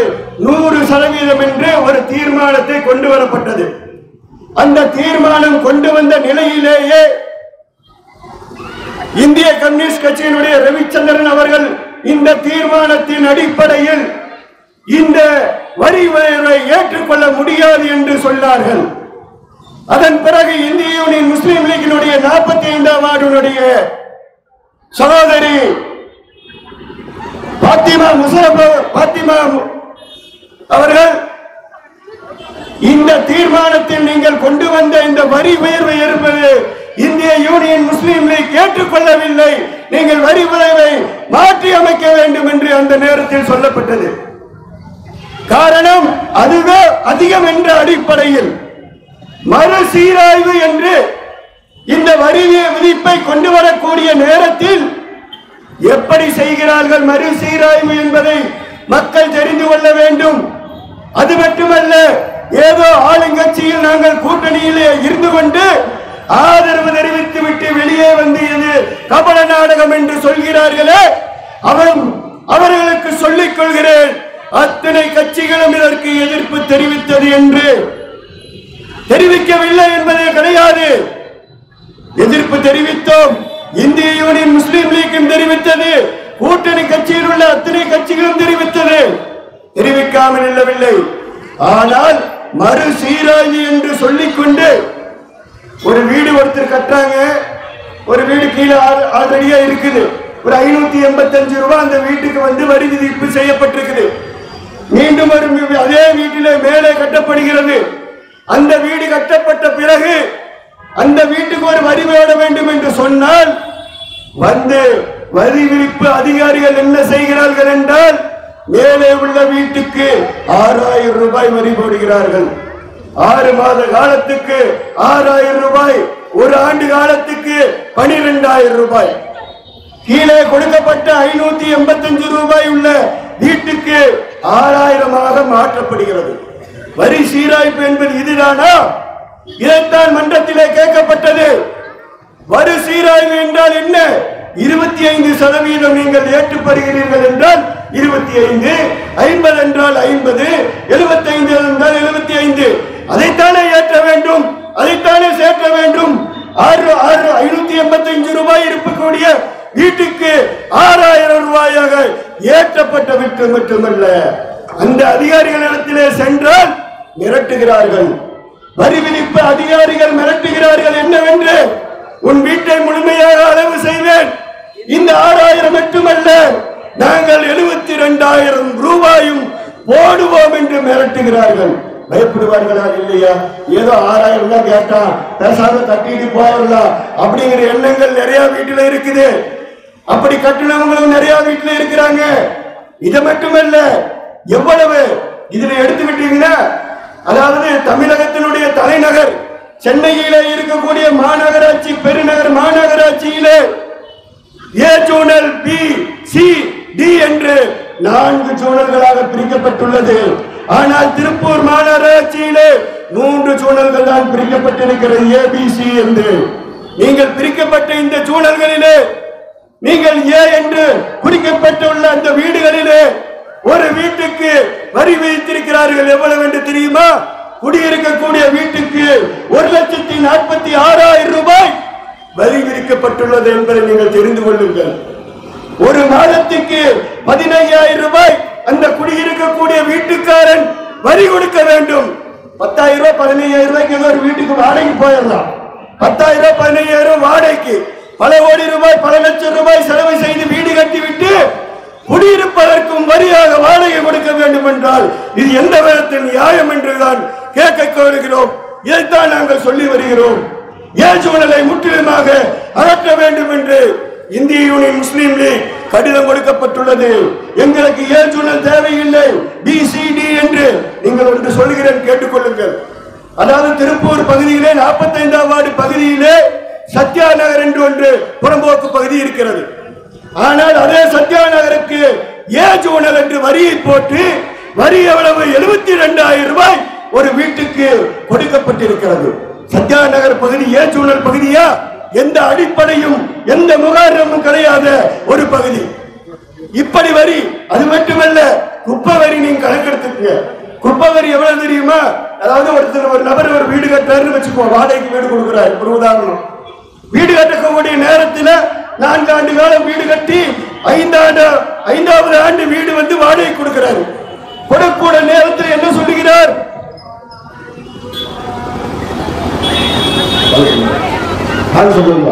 100% என்று ஒரு தீர்மானத்தை கொண்டு வரப்பட்டது. அந்த தீர்மானம் கொண்டு வந்த நிலையிலேயே இந்திய கம்யூனிஸ்ட் கட்சியினுடைய ரவிச்சந்திரன் அவர்கள் இந்த தீர்மானத்தின் அடிப்படையில் இந்த வரி உயர்வை ஏற்றுக்கொள்ள முடியாது என்று சொன்னார்கள். அதன் பிறகு இந்திய யூனியன் முஸ்லிம் லீக்கினுடைய 45ஆம் வார்டினுடைய சகோதரி பாத்திமா அவர்கள் இந்த தீர்மானத்தில் நீங்கள் கொண்டு வந்த இந்த வரி உயர்வை என்பது இந்திய யூனியன் முஸ்லிம் லீக் ஏற்றுக்கொள்ளவில்லை, நீங்கள் வரி உயர்வை மாற்றி அமைக்க வேண்டும் என்று அந்த நேரத்தில் சொல்லப்பட்டது. காரணம் அதுவே அதிகம் என்ற அடிப்படையில் மறுசீராய்வு என்று இந்த வரி விதிப்பை கொண்டு வரக்கூடிய நேரத்தில் எப்படி செய்கிறார்கள் மறுசீராய்வு என்பதை மக்கள் தெரிந்து கொள்ள வேண்டும். அது மட்டுமல்ல, ஏதோ ஆளுங்கட்சியில் நாங்கள் கூட்டணியிலே இருந்து கொண்டு ஆதரவு தெரிவித்து விட்டு வெளியே வந்து இது கபட நாடகம் என்று சொல்கிறார்களே, அவர்களுக்கு சொல்லிக் கொள்கிறேன், அத்தனை கட்சிகளும் இதற்கு எதிர்ப்பு தெரிவித்தது என்று தெரிவிக்கவில்லை என்பதே கிடையாது. எதிர்ப்பு தெரிவித்தோம், இந்திய யூனியன் முஸ்லிம் லீக்கும் தெரிவித்தது, கூட்டணி கட்சியில் உள்ள அத்தனை கட்சிகளும் தெரிவித்தது, தெரிவிக்காமல் இல்லவில்லை. ஆனால் மறுசீராய்வு என்று சொல்லிக்கொண்டு ஒரு வீடு ஒருத்தர் கட்டுறாங்க, ஒரு வீடு கீழே ஆல்ரெடியா இருக்குது, ஒரு 585 ரூபாய் அந்த வீட்டுக்கு வந்து வரி விதிப்பு செய்யப்பட்டிருக்குது. மீண்டும் அதே வீட்டிலே மேலே கட்டப்படுகிறது. அந்த வீடு கட்டப்பட்ட பிறகு அந்த வீட்டுக்கு ஒரு வரி போட வேண்டும் என்று சொன்னால் வந்து வரி விதிப்பு அதிகாரிகள் என்ன செய்கிறார்கள் என்றால் மேலே உள்ள வீட்டுக்கு 6000 ரூபாய் வரி போடுகிறார்கள். 6 மாத காலத்துக்கு 6000 ரூபாய், ஒரு ஆண்டு காலத்துக்கு 12000 ரூபாய். கீழே கொடுக்கப்பட்ட 585 ரூபாய் உள்ள வீட்டுக்கு 6000 மாற்றப்படுகிறது. வரி சீராய்ப்பு என்பது இதுதானா? இதைத்தான் மன்றத்திலே கேட்கப்பட்டது. வரி சீராய்வு என்றால் என்ன? 25% நீங்கள் ஏற்றுப்படுகிறீர்கள் என்றால் 25, 50 என்றால் 50, 75 என்றால் 75, அதைத்தானே ஏற்ற வேண்டும், அதைத்தானே சேர்க்க வேண்டும். 585 ரூபாய் இருக்கக்கூடிய வீட்டுக்கு 6000 ரூபாயாக ஏற்றப்பட்ட விட்டு மட்டுமல்ல, அந்த அதிகாரிகளிடத்திலே சென்றால் மிரட்டுகிறார்கள். வரி விதிப்பு அதிகாரிகள் மிரட்டுகிறார்கள். என்னவென்று, உன் வீட்டை முழுமையாக அளவு செய்வேன், இந்த 6000 மட்டுமல்ல, நாங்கள் 72,000 ரூபாயும் போடுவோம் என்று மிரட்டுகிறார்கள். பயப்படுவார்களா இல்லையா? ஏதோ 6000 தான் கேட்டா பேசாம கட்டிட்டு போயிடலாம் அப்படிங்கிற எண்ணங்கள் நிறைய வீட்டுல இருக்குது. அப்படி கட்டினவங்களும் நிறைய வீட்டுல இருக்கிறாங்க. இது மட்டுமல்ல, எவ்வளவு இதுல எடுத்துக்கிட்டீங்கன்னா, அதாவது தமிழகத்தினுடைய தலைநகர் சென்னையிலே இருக்கக்கூடிய மாநகராட்சி, பெருநகர் மாநகராட்சியிலே ஏ ஜோனல், பி, சி, டி என்று 4 ஜோனல்களாக பிரிக்கப்பட்டுள்ளது. ஆனால் திருப்பூர் மாநகராட்சியிலே 3 ஜோனல்கள் தான் பிரிக்கப்பட்டிருக்கிறது, ஏபிசி என்று. நீங்கள் பிரிக்கப்பட்ட இந்த ஜோனல்களிலே நீங்கள் ஏ என்று குறிக்கப்பட்டுள்ள அந்த வீடுகளிலே ஒரு வீட்டுக்கு வரி விதித்திருக்கிறார்கள். எவ்வளவு என்று தெரியுமா? குடியிருக்கக்கூடிய வீட்டுக்கு 1,46,000 ரூபாய் வரி விதிக்கப்பட்டுள்ளது என்பதை நீங்கள் தெரிந்து கொள்ளுங்கள். ஒரு மாதத்துக்கு 15,000 ரூபாய் அந்த குடியிருக்கக்கூடிய வீட்டுக்காரன் வரி கொடுக்க வேண்டும். 10,000 ரூபாய் 15,000 ரூபாய்க்கு ஒரு வீட்டுக்கு வாடகைக்கு போயிடலாம். 10,000 ரூபாய் 15,000 வாடகைக்கு பல கோடி ரூபாய், பல லட்சம் ரூபாய் செலவு செய்து வீடு கட்டிவிட்டு குடியிருப்பதற்கும் வரியாக வாடகை கொடுக்க வேண்டும் என்றால் இது எந்த விதத்தில் நியாயம் என்றுதான் கேட்க கோருகிறோம். இதைத்தான் நாங்கள் சொல்லி வருகிறோம். ஏஜூனலை முற்றிலுமாக அகற்ற வேண்டும் என்று இந்திய யூனியன் முஸ்லீம் லீக் கடிதம் கொடுக்கப்பட்டுள்ளது. எங்களுக்கு ஏஜூனல் தேவையில்லை, பிசிடி என்று நீங்கள் ஒன்று சொல்லுகிறேன், கேட்டுக்கொள்ளுங்கள். அதாவது திருப்பூர் பகுதியிலே 45ஆம் வார்டு பகுதியிலே சத்யா நகர் என்று ஒன்று புறம்போக்கு பகுதி இருக்கிறது. ஆனால் அதே சத்யா நகருக்கு ஏ ஜோனல் என்று வரியை போட்டு வரி எவ்வளவு 72,000 ரூபாய் ஒரு வீட்டுக்கு கொடுக்கப்பட்டிருக்கிறது. சத்யா நகர் பகுதி ஏ ஜோனல் பகுதியா? எந்த அடிப்படையும் எந்த முகாரமும் கிடையாத ஒரு பகுதி. இப்படி வரி. அது மட்டுமல்ல, குப்பை வரி நீங்க கணக்கெடுத்துங்க. குப்பை வரி எவ்வளவு தெரியுமா? அதாவது ஒரு நபர் ஒரு வீடு கட்டுறாருன்னு வச்சுக்கோ, வாடகைக்கு வீடு கொடுக்குறாரு. ஒரு உதாரணம், வீடு கட்டக்கூடிய நேரத்தில் 4 ஆண்டு காலம் வீடு கட்டி 5வது ஆண்டு வீடு வந்து வாடகை கொடுக்கிறார். கொடுக்கூட நேரத்தில் என்ன சொல்லுகிறார்? சொல்லுங்க.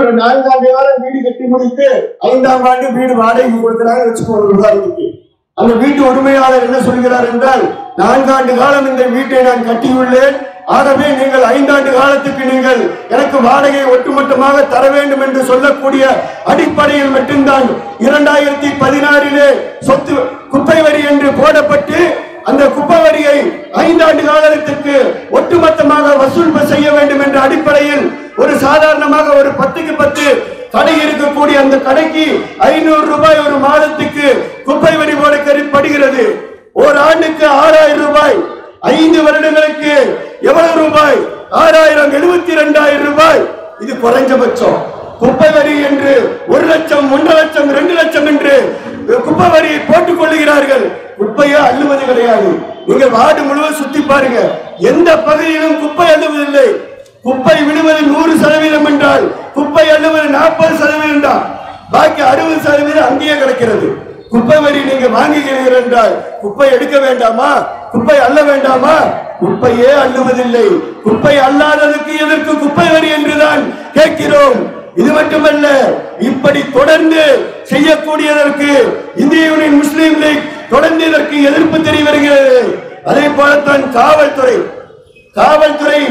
ஒரு 4 ஆண்டு காலம் வீடு கட்டி முடித்து 5ஆம் ஆண்டு வீடு வாடகைக்கு கொடுக்கிறாங்க வச்சுக்கோங்க. அந்த வீட்டு உரிமையாளர் என்ன சொல்கிறார் என்றால், 4 ஆண்டு காலம் இந்த வீட்டை நான் கட்டியுள்ளேன், ஆகவே நீங்கள் 5 ஆண்டு காலத்துக்கு நீங்கள் எனக்கு வாடகை ஒட்டுமொத்தமாக தர வேண்டும் என்று சொல்லக்கூடிய அடிப்படையில் மட்டும்தான் 2016 சொத்து குப்பை வரி என்று போடப்பட்டு அந்த குப்பை வரியை 5 ஆண்டு காலத்திற்கு ஒட்டுமொத்தமாக வசூல் செய்ய வேண்டும் என்ற அடிப்படையில் ஒரு சாதாரணமாக ஒரு 10க்கு 10 கடை இருக்கக்கூடிய அந்த கடைக்கு 500 ரூபாய் ஒரு மாதத்துக்கு குப்பை வரி போடப்படுகிறது. ஒரு ஆண்டுக்கு 6,000 ரூபாய், 5 வருடங்களுக்கு எவ்வளவு ரூபாய்? 6,000, 72,000 ரூபாய். இது குறைஞ்சபட்சம். குப்பை வரி என்று 1 லட்சம், 1.5 லட்சம், 2 லட்சம் என்று குப்பை வரியை போட்டுக் கொள்ளுகிறார்கள். குப்பையை அள்ளுவது கிடையாது. நீங்கள் வார்டு முழுவதும் சுத்தி பாருங்க, எந்த பகுதியிலும் குப்பை அள்ளுவதில்லை. குப்பை விடுவது 100% என்றால் குப்பை அள்ளுவது 40% தான். பாக்கி 60% அங்கேயே கிடைக்கிறது. குப்பை வரி நீங்க வாங்குகிறீர்கள் என்றால் குப்பை எடுக்க வேண்டாமா? குப்பை அள்ள வேண்டாமா? குப்பையே அள்ளுவதில்லை. குப்பை அல்லாததுக்கு எதற்கு குப்பை வரி என்றுதான் கேட்கிறோம். இது மட்டுமல்ல, இப்படி தொடர்ந்து செய்யக்கூடியதற்கு இந்திய யூனியன் முஸ்லீம் லீக் தொடர்ந்து இதற்கு எதிர்ப்பு தெரிய வருகிறது. அதே போலத்தான் காவல்துறை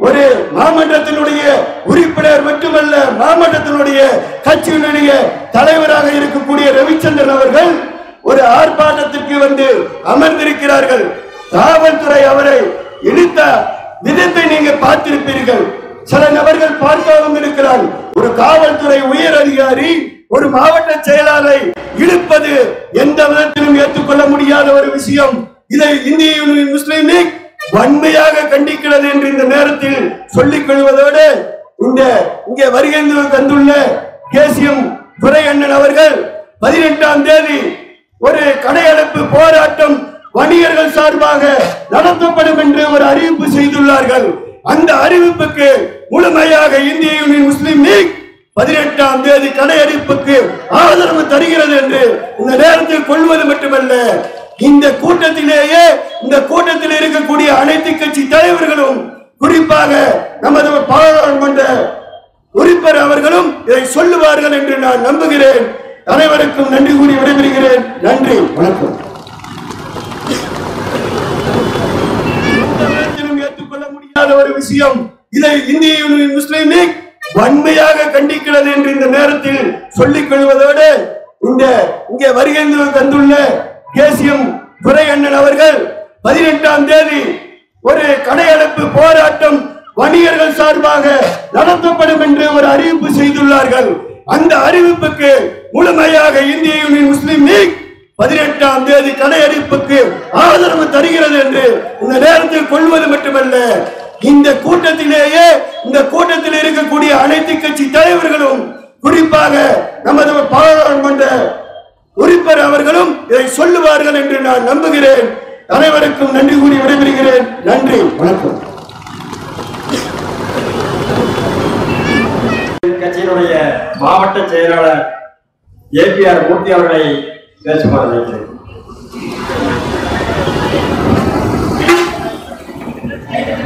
ஒரு மாமன்றத்தினுடைய உறுப்பினர் மட்டுமல்ல, மாமன்றத்தினுடைய கட்சியினுடைய தலைவராக இருக்கக்கூடிய ரவிச்சந்திரன் அவர்கள் ஒரு ஆர்ப்பாட்டத்திற்கு வந்து அமர்ந்திருக்கிறார்கள். காவல்துறை அவரை இழுத்த விதத்தை நீங்க பார்த்திருப்பீர்கள். சில நபர்கள் பார்க்காமல் இருக்கிறார். ஒரு காவல்துறை உயர் அதிகாரி ஒரு மாவட்ட செயலாளரை இழுப்பது எந்த விதத்திலும் ஏற்றுக்கொள்ள முடியாத ஒரு விஷயம். இதை இந்திய யூனியன் முஸ்லீம் லீக் வன்மையாக கண்டிக்கிறது என்று இந்த நேரத்தில் சொல்லிக் கொள்வதோடு, இங்கே வருகின்ற தந்துள்ள கேசியம் துரை அண்ணன் அவர்கள் 18ஆம் தேதி ஒரு கடையடைப்பு போராட்டம் வணிகர்கள் சார்பாக நடத்தப்படும் என்று ஒரு அறிவிப்பு செய்துள்ளார்கள். அந்த அறிவிப்புக்கு முழுமையாக இந்திய யூனியன் முஸ்லீம் லீக் 18ஆம் தேதி கடையடைப்புக்கு ஆதரவு தருகிறது என்று இந்த நேரத்தில் கொள்வது மட்டுமல்ல, இந்த கூட்டத்தில் இருக்கக்கூடிய அனைத்து கட்சி தலைவர்களும், குறிப்பாக நமது பாராளுமன்ற உறுப்பினர் அவர்களும் இதை சொல்லுவார்கள் என்று நான் நம்புகிறேன். அனைவருக்கும் நன்றி கூறி விடைபெறுகிறேன். நன்றி, வணக்கம். ஏற்றுக்கொள்ள முடியாத ஒரு விஷயம். இதை இந்திய யூனியன் முஸ்லீம் லீக் வன்மையாக கண்டிக்கிறது என்று இந்த நேரத்தில் சொல்லிக் கொள்வதோடு, இங்கே வருகின்ற தந்துள்ள கேசியம் துரை அண்ணன் அவர்கள் 18ஆம் தேதி ஒரு கடையடைப்பு போராட்டம் வணிகர்கள் சார்பாக நடத்தப்படும் என்று ஒரு அறிவிப்பு செய்துள்ளார்கள். அந்த அறிவிப்புக்கு முழுமையாக இந்திய யூனியன் முஸ்லீம் லீக் 18ஆம் தேதி கடையடைப்புக்கு ஆதரவு தருகிறது என்று இந்த நேரத்தில் கொள்வது மட்டுமல்ல, இந்த கூட்டத்தில் இருக்கக்கூடிய அனைத்து கட்சி தலைவர்களும், குறிப்பாக நமது பாராளுமன்ற உறுப்பினர் அவர்களும் இதை சொல்லுவார்கள் என்று நான் நம்புகிறேன். அனைவருக்கும் நன்றி கூறி விடைபெறுகிறேன். நன்றி, வணக்கம். கட்சியினுடைய மாவட்ட செயலாளர் ஏபிஆர் மூர்த்தி அவர்களை பேசுமாறு நினைக்கிறேன்.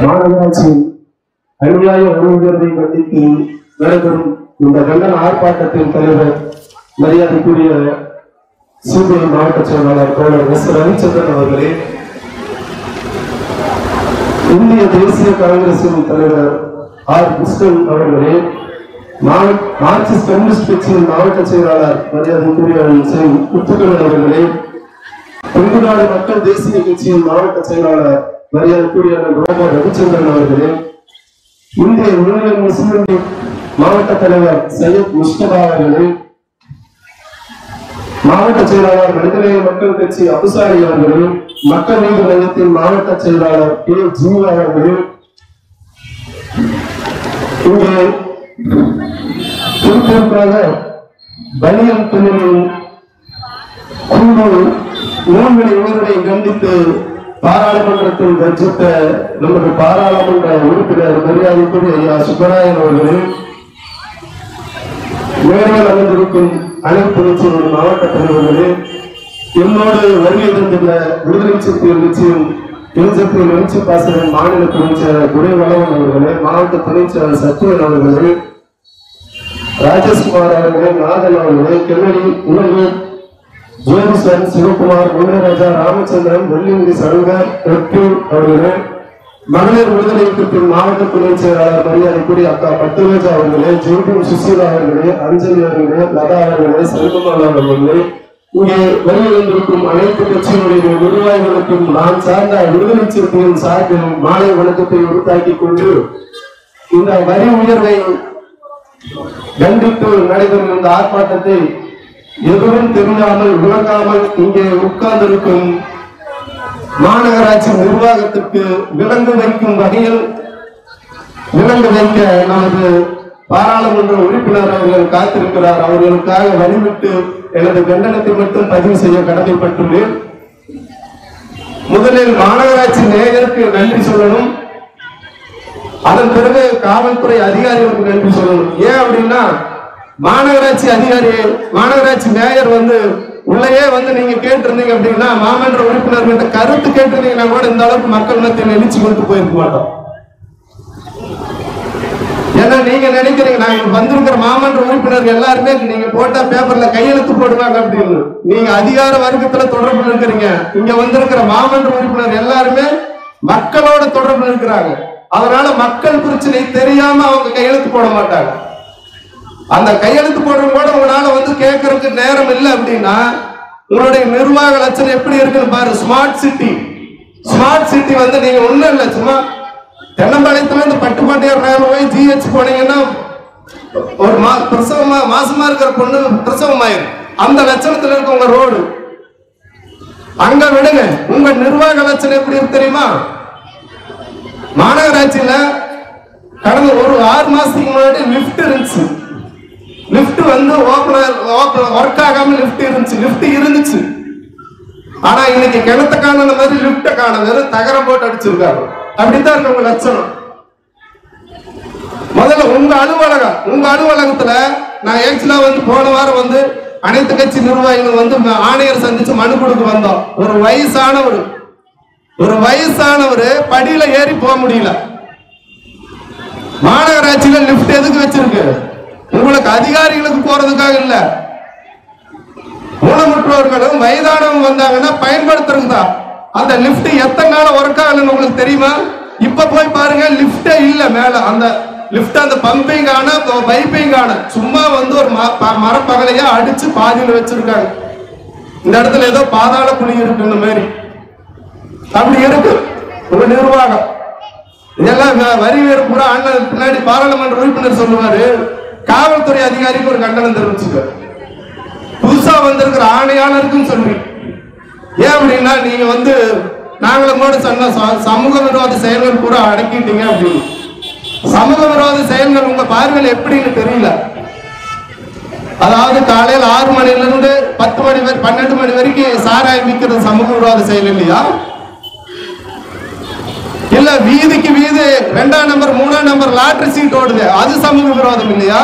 மாநகராட்சி அநியாய உயர்வை கண்டித்து நடைபெறும் இந்த கண்டன ஆர்ப்பாட்டத்தின் தலைவர் மரியாதைக்குரிய சிபிஐ மாவட்ட செயலாளர் தோழர் எஸ் ரவிச்சந்திரன் அவர்களே, இந்திய தேசிய காங்கிரசின் தலைவர் ஆர் கிருஷ்ணன் அவர்களே, மார்க்சிஸ்ட் கம்யூனிஸ்ட் கட்சியின் மாவட்ட செயலாளர் மரியாதைக்குரிய முத்துக்கண்ணன் அவர்களே, தமிழ்நாடு மக்கள் தேசிய கட்சியின் மாவட்ட செயலாளர் மரியாதைக்குரிய ரோபோ ரவிச்சந்திரன் அவர்களே, இந்திய யூனியன் முஸ்லிம் லீக் மாவட்ட தலைவர் சையத் முஸ்தபா அவர்களே, மாவட்ட செயலாளர் மனிதநேய மக்கள் கட்சி அபுசாரி அவர்களே, மக்கள் நீதி மையத்தின் மாவட்ட செயலாளர் கே ஜீவா அவர்களே, இங்கே குறிப்பாக பனியன் தொழிலின் குழு நூல்களை உயர்வை கண்டித்து பாராளுமன்றத்தில் வச்சிட்ட நமது பாராளுமன்ற உறுப்பினர் மரியாதைக்குரிய ஐயா சுப்பராயன் அவர்களே, மேடையில் அமர்ந்திருக்கும் அனைத்து கட்சியின் மாவட்ட தலைவர்களே, என்னோடு வருகை தந்துள்ள விடுதலை சிறுத்தைகள் கட்சியின் எரிசக்தி எழுச்சி பாசனின் மாநில துணைச் செயலர் துரைவளவன் அவர்களே, மாவட்ட துணைச் செயலர் சத்யன் அவர்களே, ராஜேஷ்குமார் அவர்களே, நாதன் அவர்களே, கென்னடி உணவு ஜோதிஸ்வரன் சிவகுமார், முன்னராஜா ராமச்சந்திரன், வெள்ளிமுடி சங்கர் அவர்களே, மகளிர் விடுதலை இயக்கத்தின் மாவட்ட துணைச் செயலாளர் மரியாதைக்குரிய அக்கா பட்டுராஜா அவர்களே, ஜெய்பூர் சுசீலா அவர்களே, அஞ்சலி அவர்களே, லதா அவர்களே, செல்வமாலா அவர்களே, இங்கே வருகின்றிருக்கும் அனைத்து கட்சியினுடைய நிர்வாகிகளுக்கும் நான் சார்ந்த விடுதலை சிறுத்தையின் சார்பில் மாலை வணக்கத்தை உறுத்தாக்கிக் கொண்டு, இந்த வரி உயர்வை கண்டித்து நடைபெறும் இந்த ஆர்ப்பாட்டத்தை எதுவும் தெரியாமல் விளங்காமல் இங்கே உட்கார்ந்திருக்கும் மாநகராட்சி நிர்வாகத்திற்கு விலங்கு வைக்கும் வகையில் விலங்கு வைக்க நமது பாராளுமன்ற உறுப்பினர் அவர்கள் காத்திருக்கிறார். அவர்களுக்காக வழிவிட்டு எனது கண்டனத்தை மட்டும் பதிவு செய்ய கடமைப்பட்டுள்ளேன். முதலில் மாநகராட்சி மேயருக்கு நன்றி சொல்லணும், அதன் பிறகு காவல்துறை அதிகாரிகளுக்கு நன்றி சொல்லணும். ஏன் அப்படின்னா, மாநகராட்சி மேயர் உள்ளேயே வந்து நீங்க கேட்டிருந்தீங்க அப்படின்னா, மாமன்ற உறுப்பினர்கிட்ட கருத்து கேட்டிருந்தீங்கன்னா கூட இந்த அளவுக்கு மக்கள் மத்தியில் எழுச்சி கொண்டு போயிருக்க மாட்டோம். ஏன்னா நீங்க நினைக்கிறீங்க நாங்க வந்திருக்கிற மாமன்ற உறுப்பினர்கள் எல்லாருமே நீங்க போட்டா பேப்பர்ல கையெழுத்து போடுவாங்க அப்படின்னு. நீங்க அதிகார வர்க்கத்துல தொடர்புல இருக்கிறீங்க. இங்க வந்திருக்கிற மாமன்ற உறுப்பினர் எல்லாருமே மக்களோட தொடர்புல இருக்கிறாங்க. அதனால மக்கள் பிரச்சனை தெரியாம அவங்க கையெழுத்து போட மாட்டாங்க. அந்த கையெழுத்து போடுறது கூட உங்களால வந்து கேட்கறதுக்கு நேரம் இல்லை அப்படின்னா, உங்களுடைய நிர்வாக லட்சணம் எப்படி இருக்குன்னு பாரு. ஸ்மார்ட் சிட்டி வந்து நீங்க ஒண்ணும் இல்லை, சும்மா தென்னம்பாளையத்துல இருந்து பட்டுப்பாண்டியார் நகர் போய் ஜிஹெச் போனீங்கன்னா ஒரு மாசமா இருக்கிற பொண்ணு பிரசவம் ஆயிரும். அந்த லட்சணத்துல இருக்க உங்க ரோடு அங்க விடுங்க. உங்க நிர்வாக லட்சணம் எப்படி இருக்கு தெரியுமா? மாநகராட்சியில கடந்த ஒரு 6 மாசத்துக்கு முன்னாடி லிப்ட் இருந்துச்சு. லிப்ட் வந்து ஒர்க் ஆகாம லிப்ட் இருந்துச்சு. ஆனா இன்னைக்கு கிணத்த காண மாதிரி லிப்ட காண வெறும் தகரம் போட்டு அடிச்சிருக்காங்க. அப்படித்தான் இருக்கு உங்க லட்சணம். முதல்ல உங்க அலுவலகத்துல நான் ஆக்சுவலா வந்து போன வாரம் வந்து அனைத்து கட்சி நிர்வாகிகள் வந்து ஆணையர் சந்திச்சு மனு கொடுக்க வந்தோம். ஒரு வயசானவர் படியில ஏறி போக முடியல. மாநகராட்சியில லிப்ட் எதுக்கு வச்சிருக்கு? உங்களுக்கு அதிகாரிகளுக்கு போறதுக்காக இல்ல, ஊனமுற்றவர்களும் வயதானவங்க வந்தாங்கன்னா பயன்படுத்துறது தான். அந்த லிப்ட் எத்தனை நாள் ஒர்க் ஆகலன்னு உங்களுக்கு தெரியுமா? இப்ப போய் பாருங்க, லிப்டே இல்ல மேல. அந்த லிப்ட் அந்த பம்பிங் ஆன பைப்பிங் ஆன சும்மா வந்து ஒரு மரப்பகலையா அடிச்சு பாதியில வச்சிருக்காங்க. இந்த இடத்துல ஏதோ பாதாள குழி இருக்குன்னு மாதிரி அப்படி இருக்கு ஒரு நிர்வாகம். இதெல்லாம் வரி வேறு பூரா அண்ணன் பின்னாடி பாராளுமன்ற உறுப்பினர் சொல்லுவாரு, காவல்துறை அதிகாரிக்கு ஒரு கண்டனம் தெரிவிச்சுக்க, புதுசா வந்திருக்கிற ஆணையாளருக்கும் சொல்றீங்க. ஏன் அப்படின்னா நீங்க வந்து நாங்களும் கூட சொன்ன சமூக விரோத செயல்கள் பூரா அடக்கிட்டீங்க அப்படின்னு. சமூக விரோத செயல்கள் உங்க பார்வையில் எப்படின்னு தெரியல. அதாவது காலையில் 6 மணில இருந்து 10 மணி 12 மணி வரைக்கும் சாராயம் விற்கிறது சமூக விரோத செயல் இல்லையா? இல்ல வீதிக்கு வீதி 2ஆம் நம்பர் 3ஆம் நம்பர் லாட்டரி சீட் ஓடுது, அது சமூக விரோதம் இல்லையா?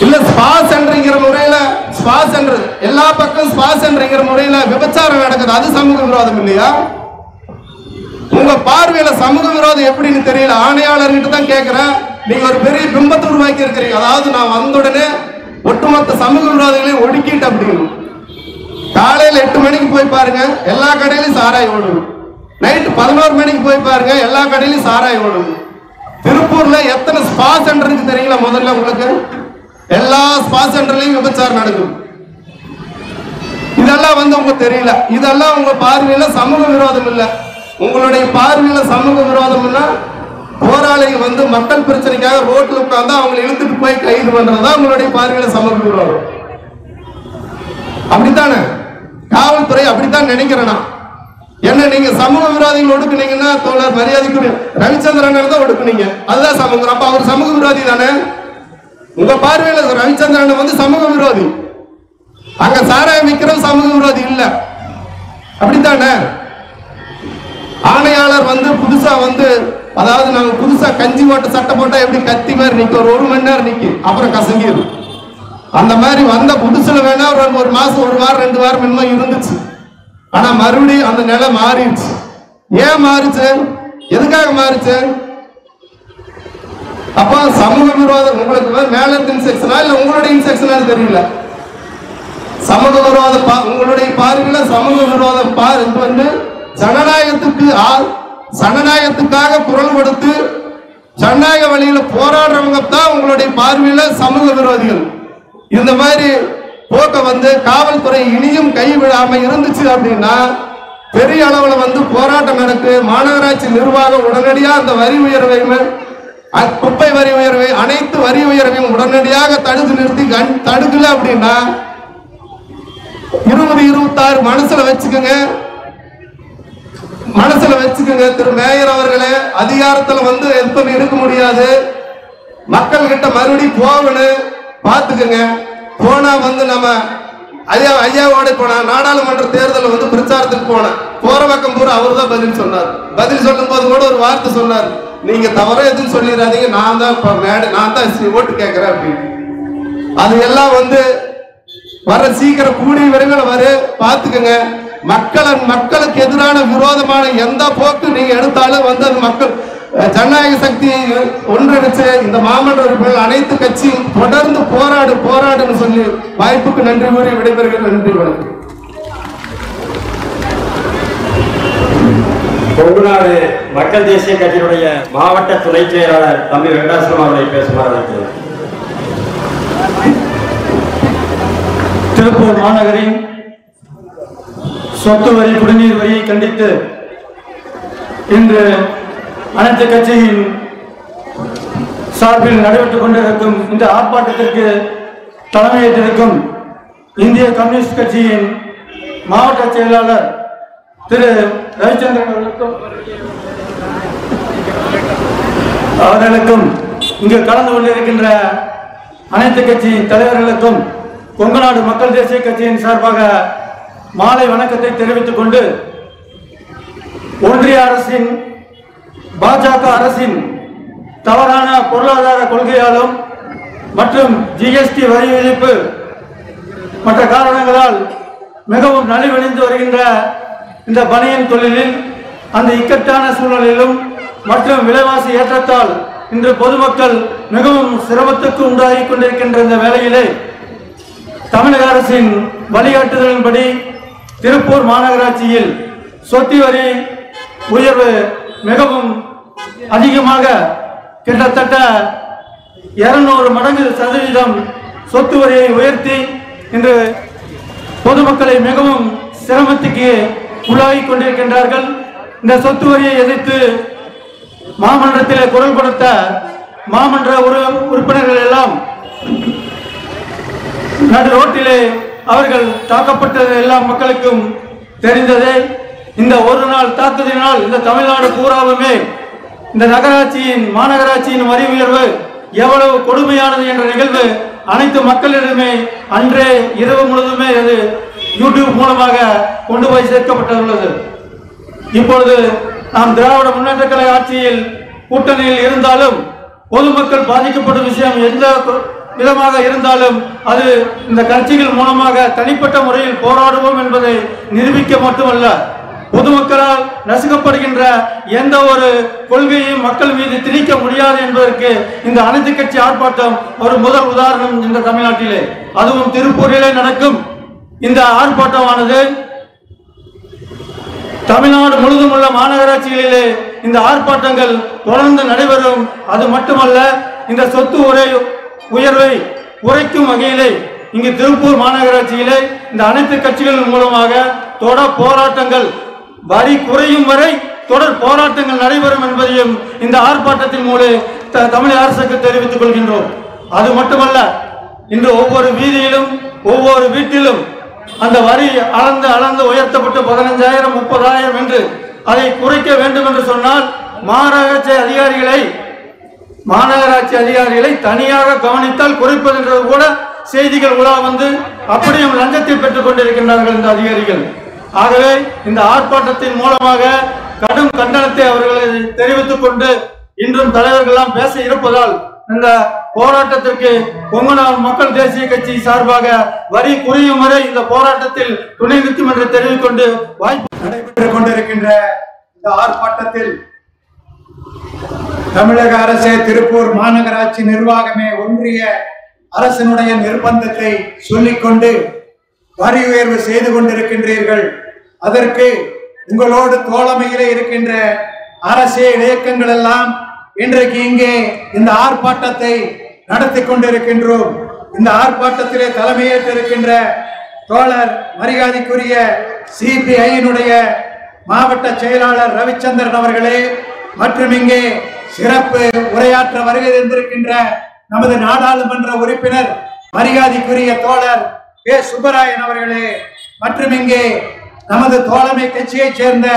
இல்ல ஸ்பா சென்டர்ங்கிற முறையில எல்லா பக்கம் ஸ்பா சென்டர்ங்கிற முறையில விபச்சாரம் நடக்குது, அது சமூக விரோதம் இல்லையா? உங்க பார்வையில சமூக விரோதம் எப்படின்னு தெரியல. ஆணையாளர்கிட்ட தான் கேட்கிறேன். நீங்க ஒரு பெரிய பிம்பத்தை உருவாக்கி இருக்கிறீங்க. அதாவது நான் வந்த உடனே ஒட்டுமொத்த சமூக விரோதிகளையும் ஒடுக்கிட்டு அப்படின்னு. காலையில 8 மணிக்கு போய் பாருங்க, எல்லா கடையிலும் சாராயம் ஓடுது. நைட்டு 11 மணிக்கு போய் பாருங்க, எல்லா கடையிலும் சாராயம் ஓடுது. திருப்பூர்ல எத்தனை ஸ்பா சென்டர் இருக்கு தெரியுங்களா? முதல்ல உங்களுக்கு எல்லா ஸ்பா சென்டர்லயும் விபச்சாரம் நடக்குது. இதெல்லாம் வந்து உங்களுக்கு தெரியல. இதெல்லாம் உங்க பார்வையில சமூக விரோதம் இல்ல. உங்களுடைய பார்வையில சமூக விரோதம்னா போராளிகள் வந்து மக்கள் பிரச்சனைக்காக ரோட்ல உட்கார்ந்து அவங்களை இழுத்துட்டு போய் கைது பண்றதுதான் உங்களுடைய பார்வையில சமூக விரோதம். அப்படித்தானே? காவல்துறை அப்படித்தான் நினைக்கிறேன். என்ன நீங்க சமூக விரோதிகள் ஒடுக்குனீங்கன்னா தோழர் மரியாதைக்குரிய ரவிச்சந்திரன் தான் ஒடுக்குனீங்க, அதுதான் சமூக. அப்ப அவர் சமூக விரோதி தானே? உங்க பார்வையில ரவிச்சந்திரன் வந்து சமூக விரோதி, அங்க சாராயம் விற்கிறது சமூக விரோதி இல்ல, அப்படித்தானே? ஆணையாளர் வந்து புதுசா வந்து, அதாவது நாங்க புதுசா கஞ்சி ஓட்ட சட்டை போட்டா எப்படி கத்தி மாதிரி நிக்க, ஒரு 1 மணி நேரம் நிக்க, அப்புறம் கசங்கிடும். அந்த மாதிரி வந்த புதுசுல வேணா ஒரு மாசம் 1 வாரம் 2 வாரம் என்னமோ இருந்துச்சு. ஆனா மறுபடியும் அந்த நிலை மாறிடுச்சு. ஏன் மாறுச்சு? எதுக்காக மாறுச்சு? அப்ப சமூக விரோதம் உங்களுக்கு மேல இருந்து இன்செக்ஷனா இல்ல உங்களுடைய இன்செக்ஷனா தெரியல. சமூக விரோத உங்களுடைய பார்வையில சமூக விரோதம் வந்து ஜனநாயகத்துக்காக குரல் கொடுத்து ஜனநாயக வழியில போராடுறவங்க தான் உங்களுடைய பார்வையில சமூக விரோதிகள். இந்த மாதிரி போக்க வந்து காவல்துறை இனியும் கைவிடாம இருந்துச்சு அப்படின்னா பெரிய அளவுல வந்து போராட்டம் நடக்கு. மாநகராட்சி நிர்வாகம் உடனடியா அந்த வரி உயர்வையும் குப்பை வரி உயர்வை அனைத்து வரி உயர்வையும் உடனடியாக தடுத்து நிறுத்தி தடுக்கல அப்படின்னா 2026 மனசுல வச்சுக்கோங்க. திரு மேயர் அவர்களே, அதிகாரத்துல வந்து எப்ப இருக்க முடியாது. மக்கள் கிட்ட மறுபடியும் போகணும், பாத்துக்கங்க. போனா வந்து நம்ம ஐயாவோட போனா நாடாளுமன்ற தேர்தல் வந்து பிரச்சாரத்துக்கு போற பக்கம் பூரா அவர் தான் பதில் சொன்னார். பதில் சொல்லும் போது கூட ஒரு வார்த்தை சொன்னார், நீங்க தவற எதுவும் சொல்லிடாதீங்க, நான் தான் ஓட்டு கேட்கிறேன் அப்படின்னு. அது எல்லாம் வந்து வர சீக்கிரம் கூடிய விரைவில் வர பார்த்துக்கங்க. மக்களுக்கு எதிரான விரோதமான எந்த போக்கு நீங்க எடுத்தாலும் வந்து அது மக்கள் ஜனநாயக சக்தி ஒன்றிணைச்சு இந்த மாமன்ற உறுப்பினர்கள் அனைத்து கட்சியும் தொடர்ந்து போராடுன்னு சொல்லி வாய்ப்புக்கு நன்றி கூறி விடைபெறுகிறேன். நன்றி, வணக்கம். கொங்குநாடு மக்கள் தேசிய கட்சியினுடைய மாவட்ட துணை செயலாளர் தம்பி வெங்கடாசலம் அவர்களை பேசுமாறு அழைக்கிறேன். திருப்பூர் மாநகரின் சொத்து வரி குடிநீர் வரியை கண்டித்து இன்று அனைத்து கட்சியின் சார்பில் நடைபெற்றுக் கொண்டிருக்கும் இந்த ஆர்ப்பாட்டத்திற்கு தலைமையேற்றிருக்கும் இந்திய கம்யூனிஸ்ட் கட்சியின் மாவட்ட செயலாளர் திரு ரவிச்சந்திரன் அவர்களுக்கும் இங்கு கலந்து கொண்டிருக்கின்ற அனைத்து கட்சி தலைவர்களுக்கும் கொங்குநாடு மக்கள் தேசிய கட்சியின் சார்பாக மாலை வணக்கத்தை தெரிவித்துக் கொண்டு ஒன்றிய அரசின் பாஜக அரசின் தவறான பொருளாதார கொள்கையாலும் மற்றும் ஜிஎஸ்டி வரி விதிப்பு மற்ற காரணங்களால் மிகவும் நலிவடைந்து வருகின்ற இந்த பனியன் தொழிலில் அந்த இக்கட்டான சூழ்நிலையிலும் மற்றும் விலைவாசி ஏற்றத்தால் இன்று பொதுமக்கள் மிகவும் சிரமத்துக்கு உண்டாகி கொண்டிருக்கின்ற இந்த வேளையிலே தமிழக அரசின் வழிகாட்டுதலின்படி திருப்பூர் மாநகராட்சியில் சொத்து வரி உயர்வு மிகவும் அதிகமாக கிட்டத்தட்ட 200 மடங்கு சதவீதம் சொத்து வரியை உயர்த்தி இன்று பொதுமக்களை மிகவும் சிரமத்துக்கு உள்ளாகி கொண்டிருக்கின்றார்கள். இந்த சொத்து வரியை எதிர்த்து மாமன்றத்தில் குரல் கொடுத்த மாமன்ற உறுப்பினர்கள் எல்லாம் நடு ரோட்டிலே அவர்கள் தாக்கப்பட்டது எல்லா மக்களுக்கும் தெரிந்ததே. இந்த ஒரு நாள் தாக்குதலினால் இந்த தமிழ்நாடு பூராவுமே இந்த மாநகராட்சியின் வரி உயர்வு எவ்வளவு கொடுமையானது என்ற நிகழ்வு அனைத்து மக்களிடமே அன்றே இரவு முழுவதுமே அது யூடியூப் மூலமாக கொண்டு போய் சேர்க்கப்பட்டுள்ளது. இப்பொழுது நாம் திராவிட முன்னேற்ற கழக ஆட்சியில் கூட்டணியில் இருந்தாலும் பொதுமக்கள் பாதிக்கப்படும் விஷயம் எந்த விதமாக இருந்தாலும் அது இந்த கட்சிகள் மூலமாக தனிப்பட்ட முறையில் போராடுவோம் என்பதை நிரூபிக்க மட்டுமல்ல, பொதுமக்களால் நசுக்கப்படுகின்ற எந்த ஒரு கொள்கையும் மக்கள் மீது திணிக்க முடியாது என்பதற்கு இந்த அனைத்து கட்சி ஆர்ப்பாட்டம் ஒரு முதல் உதாரணம். இந்த தமிழ்நாட்டிலே அதுவும் திருப்பூரிலே நடக்கும் இந்த ஆர்ப்பாட்டமானது தமிழ்நாடு முழுவதும் உள்ள மாநகராட்சிகளிலே இந்த ஆர்ப்பாட்டங்கள் தொடர்ந்து நடைபெறும். அது மட்டுமல்ல, இந்த சொத்து உயர்வை குறைக்கும் வகையிலே இங்கு திருப்பூர் மாநகராட்சியிலே இந்த அனைத்து கட்சிகள் மூலமாக தொடர் போராட்டங்கள் வரி குறையும் வரை தொடர் போராட்டங்கள் நடைபெறும் என்பதையும் இந்த ஆர்ப்பாட்டத்தின் மூலம் தமிழக அரசுக்கு தெரிவித்துக் கொள்கின்றோம். அது மட்டுமல்ல, இன்று ஒவ்வொரு வீதியிலும் ஒவ்வொரு வீட்டிலும் அந்த வரி அளந்து உயர்த்தப்பட்டு 15,000 30,000 என்று அதை குறைக்க வேண்டும் என்று சொன்னால் மாநகராட்சி அதிகாரிகளை தனியாக கவனித்தால் குறைப்பது என்றது கூட செய்திகள் உலா வந்து அப்படியும் லஞ்சத்தை பெற்றுக் கொண்டிருக்கின்றார்கள் இந்த அதிகாரிகள். ஆகவே இந்த ஆர்ப்பாட்டத்தின் மூலமாக கடும் கண்டனத்தை அவர்கள் தெரிவித்துக் கொண்டு இன்றும் தலைவர்கள் பேச இருப்பதால் இந்த போராட்டத்திற்கு கொங்குநாடு மக்கள் தேசிய கட்சி சார்பாக வரி குறையும் வரை இந்த போராட்டத்தில் துணை நிற்கும் என்று தெரிவித்துக் கொண்டு வாய்ப்பு நடைபெற்றுக் கொண்டிருக்கின்ற இந்த ஆர்ப்பாட்டத்தில் தமிழக அரசு திருப்பூர் மாநகராட்சி நிர்வாகமே ஒன்றிய அரசினுடைய நிர்பந்தத்தை சொல்லிக்கொண்டு வரி உயர்வு செய்து கொண்டிருக்கின்றீர்கள். அதற்கு உங்களோடு தோழமையிலே இருக்கின்ற அரசியல் இயக்கங்கள் எல்லாம் இன்றைக்கு இங்கே இந்த ஆர்ப்பாட்டத்தை நடத்தி கொண்டிருக்கின்றோம். இந்த ஆர்ப்பாட்டத்திலே தலைமையேற்றிருக்கின்ற தோழர் மரியாதைக்குரிய சிபிஐயினுடைய மாவட்ட செயலாளர் ரவிச்சந்திரன் அவர்களே மற்றும் இங்கே சிறப்பு உரையாற்ற வருகை தந்திருக்கின்ற நமது நாடாளுமன்ற உறுப்பினர் மரியாதைக்குரிய தோழர் கே சுப்பராயன் அவர்களே மற்றும் இங்கே நமது தோழமை கட்சியைச் சேர்ந்த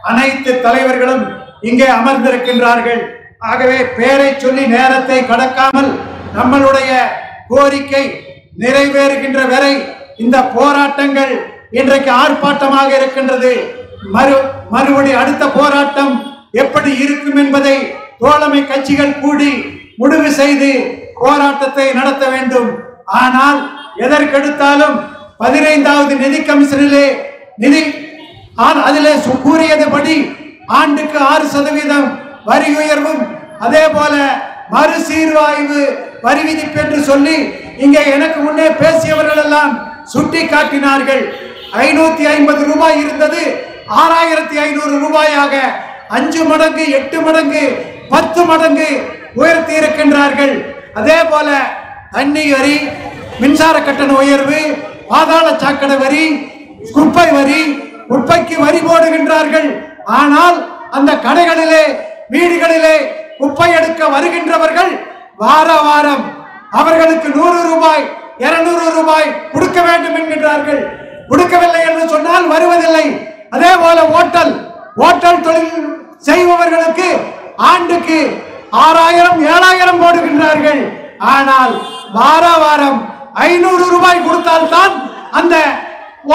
அனைத்து தலைவர்களும் இங்கே அமர்ந்திருக்கின்றார்கள். ஆகவே பேரை சொல்லி நேரத்தை கடக்காமல் நம்மளுடைய கோரிக்கை நிறைவேறுகின்ற வரை இந்த போராட்டங்கள் இன்றைக்கு ஆர்ப்பாட்டமாக இருக்கின்றது. மறுபடி அடுத்த போராட்டம் எப்படி இருக்கும் என்பதை தோழமை கட்சிகள் கூடி முடிவு செய்து போராட்டத்தை நடத்த வேண்டும். ஆனால் எதற்கெடுத்தாலும் 15வது நிதி கமிஷனிலே நிதி அதிலே கூறியதுபடி ஆண்டுக்கு 6% வரி உயர்வும் அதே போல மறுசீர்வாய்வு வரி விதிப்பு என்று சொல்லி இங்கே எனக்கு முன்னே பேசியவர்கள் எல்லாம் சுட்டி காட்டினார்கள். 550 ரூபாய் இருந்தது 6500 ரூபாயாக 5 மடங்கு 8 மடங்கு 10 மடங்கு உயர்த்தி இருக்கின்றார்கள். அதே போல தண்ணி வரி, மின்சார கட்டண உயர்வு, பாதாள சாக்கடை வரி, குப்பை வரி, குப்பைக்கு வரி போடுகின்றார்கள். ஆனால் அந்த கடைகளிலே வீடுகளிலே குப்பை எடுக்க வருகின்றவர்கள் வார வாரம் அவர்களுக்கு 100 ரூபாய் 200 ரூபாய் கொடுக்க வேண்டும் என்கின்றார்கள். கொடுக்கவில்லை என்று சொன்னால் வருவதில்லை. அதே போல ஓட்டல் தொழில் செய்பவர்களுக்கு ஆண்டுக்கு 6000 7000 போடுகின்றார்கள். ஆனால் வார வாரம் 500 ரூபாய் கொடுத்தால்தான் அந்த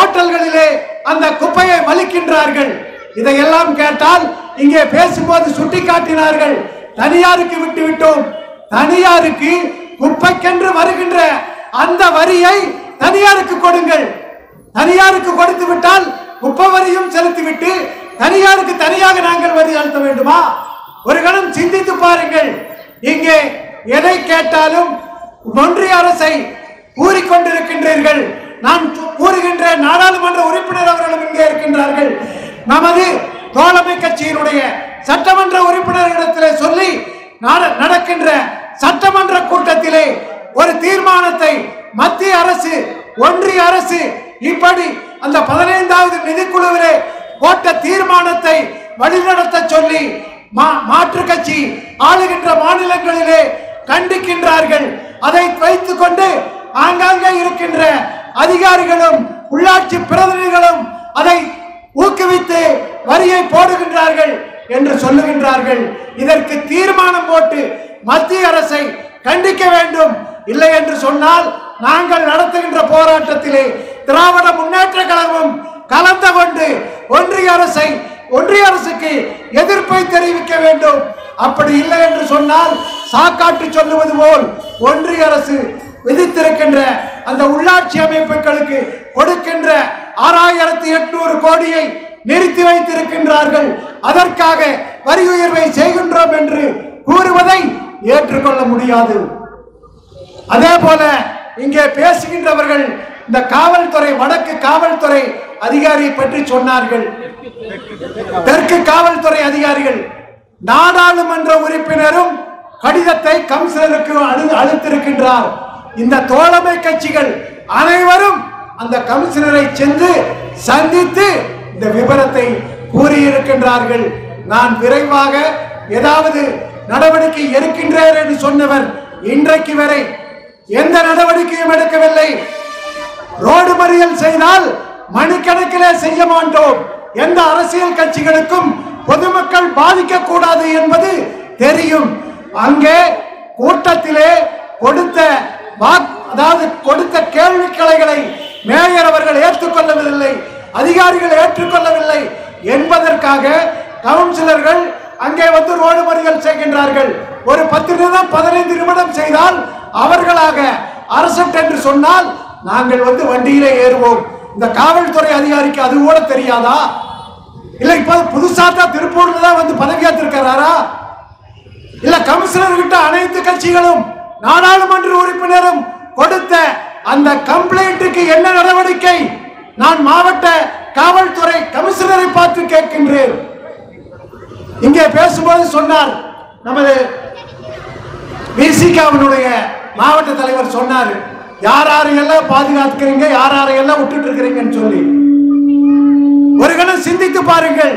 ஓட்டல்களிலே அந்த குப்பையை வலிக்கின்றார்கள். இதையெல்லாம் கேட்டால் இங்கே பேசும்போது சுட்டி காட்டினார்கள், தனியாருக்கு விட்டு விட்டோம். தனியாருக்கு குப்பைக்கென்று வருகின்ற அந்த வரியை தனியாருக்கு கொடுங்கள். தனியாருக்கு கொடுத்து விட்டால் குப்பை வரியும் செலுத்திவிட்டு தனியாருக்கு தனியாக நாங்கள் வரி செலுத்த வேண்டுமா? ஒரு கணம் சிந்தித்து பாருங்கள். இங்கே எதை கேட்டாலும் ஒன்றிய அரசை கூறிக்கொண்டிருக்கின்றீர்கள். நான் கூறுகின்ற நாடாளுமன்ற உறுப்பினர் அவர்களும் இங்கே இருக்கின்றார்கள். நமது தோழமை கட்சியினுடைய சட்டமன்ற உறுப்பினர்களிடத்திலே சொல்லி நடக்கின்ற சட்டமன்ற கூட்டத்திலே ஒரு தீர்மானத்தை மத்திய அரசு ஒன்றிய அரசு இப்படி அந்த 15வது நிதிக்குழுவிலே போட்ட தீர்மானத்தை வழிநடத்த சொல்லி மாற்று கட்சி ஆளுகின்ற மாநிலங்களிலே கண்டிக்கின்றார்கள். அதை வைத்துக் கொண்டு ஆங்காங்கே இருக்கின்ற அதிகாரிகளும் உள்ளாட்சி பிரதிநிதிகளும் அதை ஊக்குவித்து வரியை போடுகின்றார்கள் என்று சொல்லுகின்றார்கள். இதற்கு தீர்மானம் போட்டு மத்திய அரசை கண்டிக்க வேண்டும். இல்லை என்று சொன்னால் நாங்கள் நடத்துகின்ற போராட்டத்திலே திராவிட முன்னேற்ற கழகமும் கலந்து கொண்டு ஒன்றிய அரசுக்கு எதிர்ப்பை தெரிவிக்க வேண்டும். அப்படி இல்லை என்று சொன்னால் சாக்காட்டு சொல்லுவது போல் ஒன்றிய அரசு விதித்திருக்கின்ற அந்த உள்ளாட்சி அமைப்புகளுக்கு கொடுக்கின்ற 6800 கோடியை நிறுத்தி வைத்திருக்கின்றார்கள். அதற்காக வரி உயர்வை செய்கின்றோம் என்று கூறுவதை ஏற்றுக்கொள்ள முடியாது. அதே போல இங்கே பேசுகின்றவர்கள் இந்த காவல்துறை வடக்கு காவல்துறை அதிகாரியை பற்றி சொன்னார்கள். தெற்கு காவல்துறை அதிகாரிகள் நாடாளுமன்ற உறுப்பினரும் கடிதத்தை கமிஷனருக்கு அளித்திருக்கின்றார். இந்த தோழமை கட்சிகள் அனைவரும் அந்த கமிஷனரை சென்று சந்தித்து இந்த விபரத்தை கூறியிருக்கின்றார்கள். நான் விரைவாக ஏதாவது நடவடிக்கை எடுக்கின்றேன் என்று சொன்னவர் இன்றைக்கு வரை எந்த நடவடிக்கையும் எடுக்கவில்லை. ரோடு மறியல் செய்தால் மணிக்கணக்கிலே செய்ய மாட்டோம். எந்த அரசியல் கட்சிகளுக்கும் பொதுமக்கள் பாதிக்க கூடாது என்பது தெரியும். அங்கே கூட்டத்திலே கொடுத்த கேள்விகளை மேயர் அவர்கள் ஏற்றுக்கொள்ளவில்லை, அதிகாரிகள் ஏற்றுக்கொள்ளவில்லை என்பதற்காக கவுன்சிலர்கள் அங்கே வந்து ரோடு மறியல் செய்கின்றார்கள். ஒரு 10 நிமிடம் 15 நிமிடம் செய்தால் அவர்களாக அரசட் என்று சொன்னால் நாங்கள் வந்து வண்டியிலே ஏறுவோம். இந்த காவல்துறை அதிகாரிக்கு அது கூட தெரியாதா? இல்ல இப்ப புதுசா தான் திருப்பூர்ல தான் வந்து பதவியேற்றிருக்கிறாரா? இல்ல கமிஷனர் கிட்ட அனைத்து கட்சிகளும் நாடாளுமன்ற உறுப்பினரும் கொடுத்த அந்த கம்ப்ளைண்ட்டுக்கு என்ன நடவடிக்கை? நான் மாவட்ட காவல்துறை கமிஷனரை பார்த்து கேட்கின்றேன். இங்கே பேசும்போது சொன்னார், நமது விசிகாவினுடைய மாவட்ட தலைவர் சொன்னார், யாரையெல்லாம் பாதுகாக்கிறீங்க, யாரையெல்லாம் விட்டுட்டு இருக்கிறீங்கன்னு சொல்லி. ஒரு கணம் சிந்தித்து பாருங்கள்.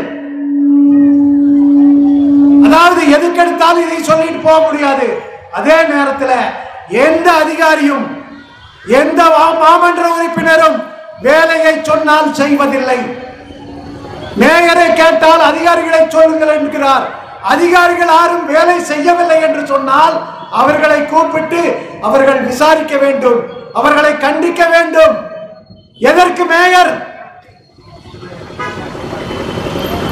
அதாவது எதுக்கெடுத்தாலும் இதை சொல்லிட்டு போக முடியாது. அதே நேரத்தில் எந்த அதிகாரியும் எந்த மாமன்ற உறுப்பினரும் வேலையை சொன்னால் செய்வதில்லை. மேயரை கேட்டால் அதிகாரிகளை சொல்லுங்கள் என்கிறார். அதிகாரிகள் யாரும் வேலை செய்யவில்லை என்று சொன்னால் அவர்களை கூப்பிட்டு அவர்கள் விசாரிக்க வேண்டும், அவர்களை கண்டிக்க வேண்டும். எதற்கு மேயர்?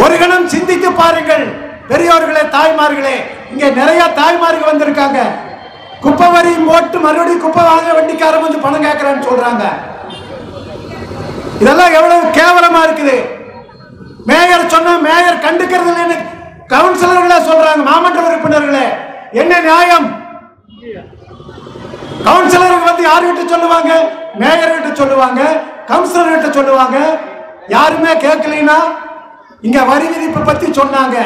ஒரு கணம் சிந்தித்து பாருங்கள். பெரியோர்களே, தாய்மார்களே, இங்கே நிறைய தாய்மார்கள் வந்திருக்காங்க. குப்பை வரியும் போட்டு மறுபடியும் குப்பை வாங்க வண்டிக்காரன் வந்து பணம் கேட்கறான்னு சொல்றாங்க. இதெல்லாம் எவ்வளவு கேவலமா இருக்குது. மேயர் சொன்ன மேயர் கண்டுக்கிறது இல்லைன்னு கவுன்சிலர்களே சொல்றாங்க. மாமன்ற உறுப்பினர்களே, என்ன நியாயம்? கவுன்சிலர்கள் வந்து யாருகிட்ட சொல்லுவாங்க? மேயர் கிட்ட சொல்லுவாங்க, கவுன்சிலர் கிட்ட சொல்லுவாங்க. யாருமே கேட்கலனா இங்க வரி விதிப்பு பத்தி சொன்னாங்க.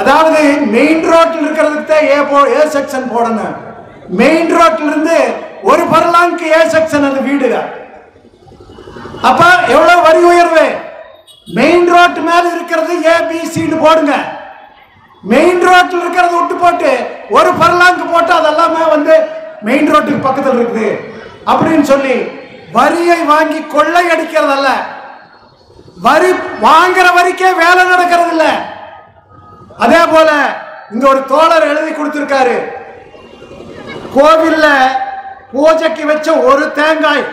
அதாவது மெயின் ரோட்ல இருக்கிறதுக்கு ஏ செக்ஷன் போடணும். மெயின் ரோட்ல இருந்து ஒரு பர்லாங்க்கு ஏ செக்ஷன் அந்த வீடுங்க. அப்ப எவ்வளவு வரி உயர்வு? மெயின் ரோட் மேல இருக்கிறது ஏபிசின்னு போடுங்க. மெயின் ரோட்ல இருக்கிறது விட்டு போட்டு ஒரு பர்லாங்கு போட்டு அதெல்லாமே வந்து மெயின் ரோட்டுக்கு பக்கத்தில் இருக்குது அப்படின்னு சொல்லி வரியை வாங்கி கொள்ளை அடிக்கிறதல்ல, வரி வாங்குற வரிக்கே வேலை நடக்கிறது இல்ல. அதே போல இங்க ஒரு தோழர் எழுதி கொடுத்திருக்காரு, கோவில்ல பூஜைக்கு வச்ச ஒரு தேங்காய்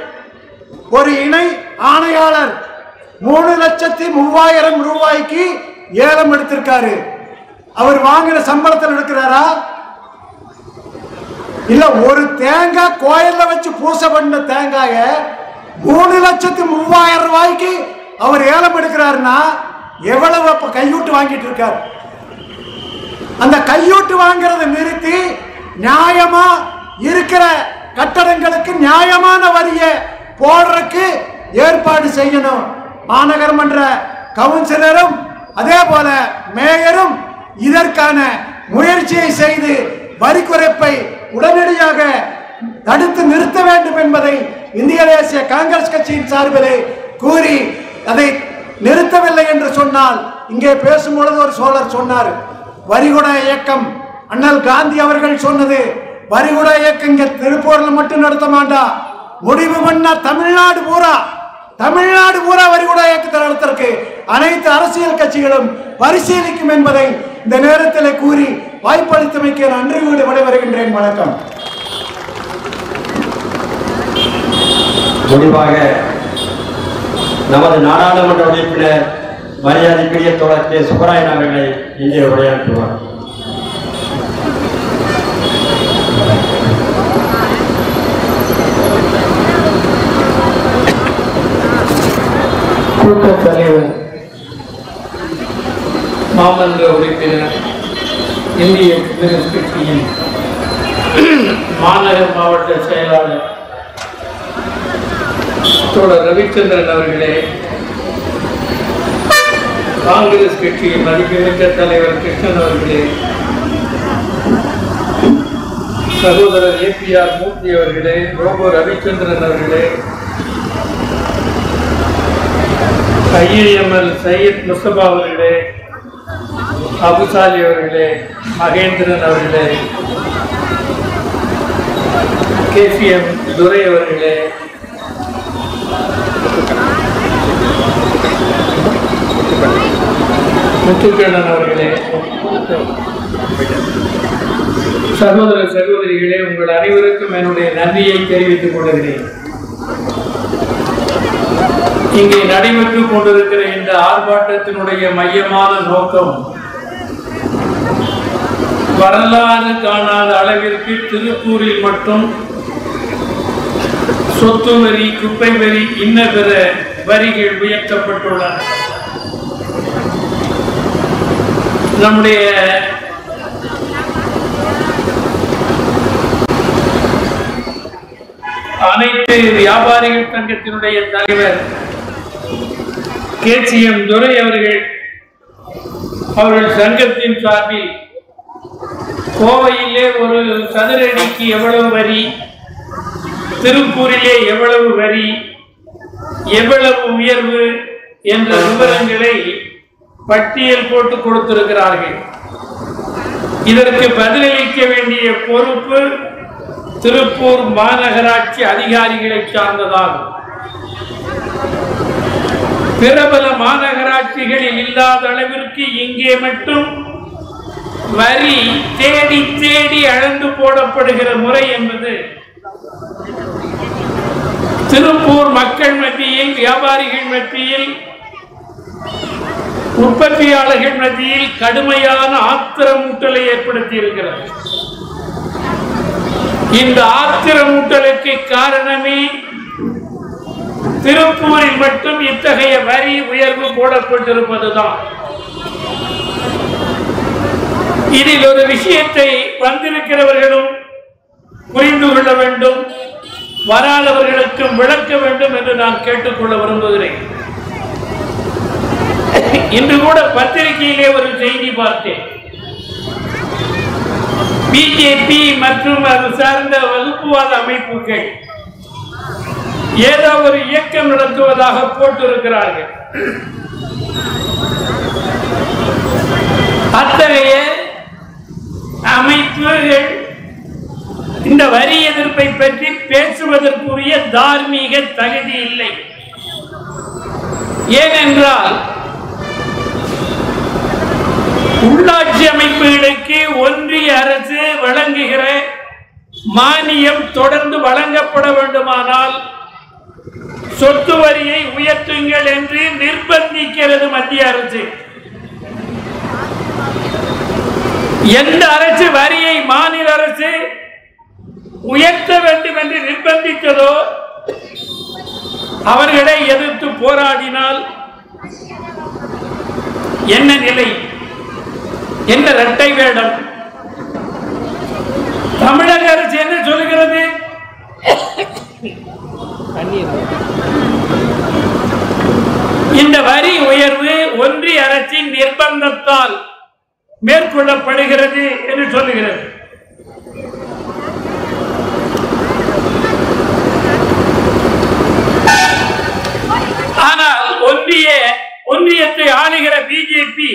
ஒரு இணை ஆணையாளர் 3,03,000 ரூபாய்க்கு ஏலம் எடுத்திருக்காரு. அவர் வாங்கின சம்பளத்தில் எடுக்கிறாரா? இல்ல ஒரு தேங்காய் கோயில்ல வச்சு பூசை பண்ண தேங்காய 3,03,000 ரூபாய்க்கு அவர் ஏலம் எடுக்கிறாருன்னா எவ்வளவு அப்ப கையூட்டு வாங்கிட்டு இருக்காரு? அந்த கையூட்டு வாங்குறதை நிறுத்தி நியாயமா இருக்கிற கட்டடங்களுக்கு நியாயமான வரியை போடுறதுக்கு ஏற்பாடு செய்யணும். மாநகரமன்ற கவுன்சிலரும் அதே போல மேயரும் இதற்கான முயற்சியை செய்து வரி குறைப்பை உடனடியாக தடுத்து நிறுத்த வேண்டும் என்பதை இந்திய தேசிய காங்கிரஸ் கட்சியின் சார்பிலே கூறி, அதை நிறுத்தவில்லை என்று சொன்னால், இங்கே பேசும்பொழுது ஒரு சோழர் சொன்னார், வரிகுடா இயக்கம் அண்ணல் காந்தி அவர்கள் சொன்னது, வரிகுடா இயக்கம் இங்க திருப்பூர்ல மட்டும் நடத்த மாட்டா, முடிவு பண்ணா தமிழ்நாடு பூரா வரிகுடா இயக்கத்தை நடத்திற்கு அனைத்து அரசியல் கட்சிகளும் பரிசீலிக்கும் என்பதை இந்த நேரத்தில் கூறி வாய்ப்பளித்தமைக்கு நன்றி கூறி விடைபெறுகின்றேன். வணக்கம். முடிவாக நமது நாடாளுமன்ற உறுப்பினர் மரியாதைக்குரிய தோழர் கே. சுப்பராயன் அவர்களை இங்கே உரையாற்றுவார். கூட்டத் தலைவர், மாமன்ற உறுப்பினர், இந்திய கம்யூனிஸ்ட் கட்சியின் மாநகர் மாவட்ட செயலாளர் தோழர் ரவிச்சந்திரன் அவர்களே, காங்கிரஸ் கட்சியின் மதிப்புமிக்க தலைவர் கிருஷ்ணன் அவர்களே, சகோதரர் ஏபிஆர் மூர்த்தி அவர்களே, ரோபோ ரவிச்சந்திரன் அவர்களே, ஐஏஎம்எல் சையத் முஸ்தபா அவர்களே, அபுசாலி அவர்களே, மகேந்திரன் அவர்களே, கேசிஎம் துரை அவர்களே, முத்துக்கண்ணன் அவர்களே, சகோதர சகோதரிகளே, உங்கள் அனைவருக்கும் என்னுடைய நன்றியை தெரிவித்துக் கொள்கிறேன். இங்கே நடைபெற்றுக் கொண்டிருக்கிற இந்த ஆர்ப்பாட்டத்தினுடைய மையமான நோக்கம், வரலாறு காணாத அளவிற்கு திருப்பூரில் மட்டும் சொத்து வரி, குப்பை வரி, இன்ன பிற வரிகள் உயர்த்தப்பட்டுள்ளன. நம்முடைய அனைத்து வியாபாரிகள் சங்கத்தினுடைய தலைவர் கேசிஎம் துரை அவர்கள் சங்கத்தின் சார்பில் கோவையிலே ஒரு சதுரடிக்கு எவ்வளவு வரி, திருப்பூரிலே எவ்வளவு வரி, எவ்வளவு உயர்வு என்ற விவரங்களை பட்டியல் போட்டு கொடுத்திருக்கிறார்கள். இதற்கு பதிலளிக்க வேண்டிய பொறுப்பு திருப்பூர் மாநகராட்சி அதிகாரிகளை சார்ந்ததாகும். பிரபல மாநகராட்சிகளில் இல்லாத அளவிற்கு இங்கே மட்டும் வரி தேடி தேடி அளந்து போடப்படுகிற முறை என்பது திருப்பூர் மக்கள் மத்தியில், வியாபாரிகள் மத்தியில், உற்பத்தியாளர்கள் மத்தியில் கடுமையான ஆத்திரமூட்டலை ஏற்படுத்தி இருக்கிறது. இந்த ஆத்திரமூட்டலுக்கு காரணமே திருப்பூரில் மட்டும் இத்தகைய வரி உயர்வு போடப்பட்டிருப்பதுதான். இதில் ஒரு விஷயத்தை வந்திருக்கிறவர்களும் புரிந்து கொள்ள வேண்டும், வராதவர்களுக்கும் விளக்க வேண்டும் என்று நான் கேட்டுக்கொள்ள விரும்புகிறேன். இன்று கூட பத்திரிகையிலே ஒரு செய்தி பார்த்தேன். பிஜேபி மற்றும் அது சார்ந்த வகுப்புவாத அமைப்புகள் ஏதோ ஒரு இயக்கம் நடத்துவதாக போட்டிருக்கிறார்கள். அத்தகைய அமைப்புகள் இந்த வரி எதிர்ப்பை பற்றி பேசுவதற்குரிய தார்மீக தகுதி இல்லை. ஏனென்றால் உள்ளாட்சி அமைப்புகளுக்கு ஒன்றிய அரசு வழங்குகிற மானியம் தொடர்ந்து வழங்கப்பட வேண்டுமானால் சொத்து வரியை உயர்த்துங்கள் என்று நிர்பந்திக்கிறது மத்திய அரசு. எந்த அரசு வரியை மாநில அரசு உயர்த்த வேண்டும் என்று நிர்பந்தித்ததோ அவர்களை எதிர்த்து போராடினால் என்ன நிலை? என்ன இரட்டை வேடம்? தமிழக அரசு என்ன சொல்லுகிறது? இந்த வரி உயர்வு ஒன்றிய அரசின் நிர்பந்தத்தால் மேற்கொள்ளப்படுகிறது என்று சொல்லுகிறது. ஆனால் ஒன்றியத்தை ஆளுகிற பிஜேபி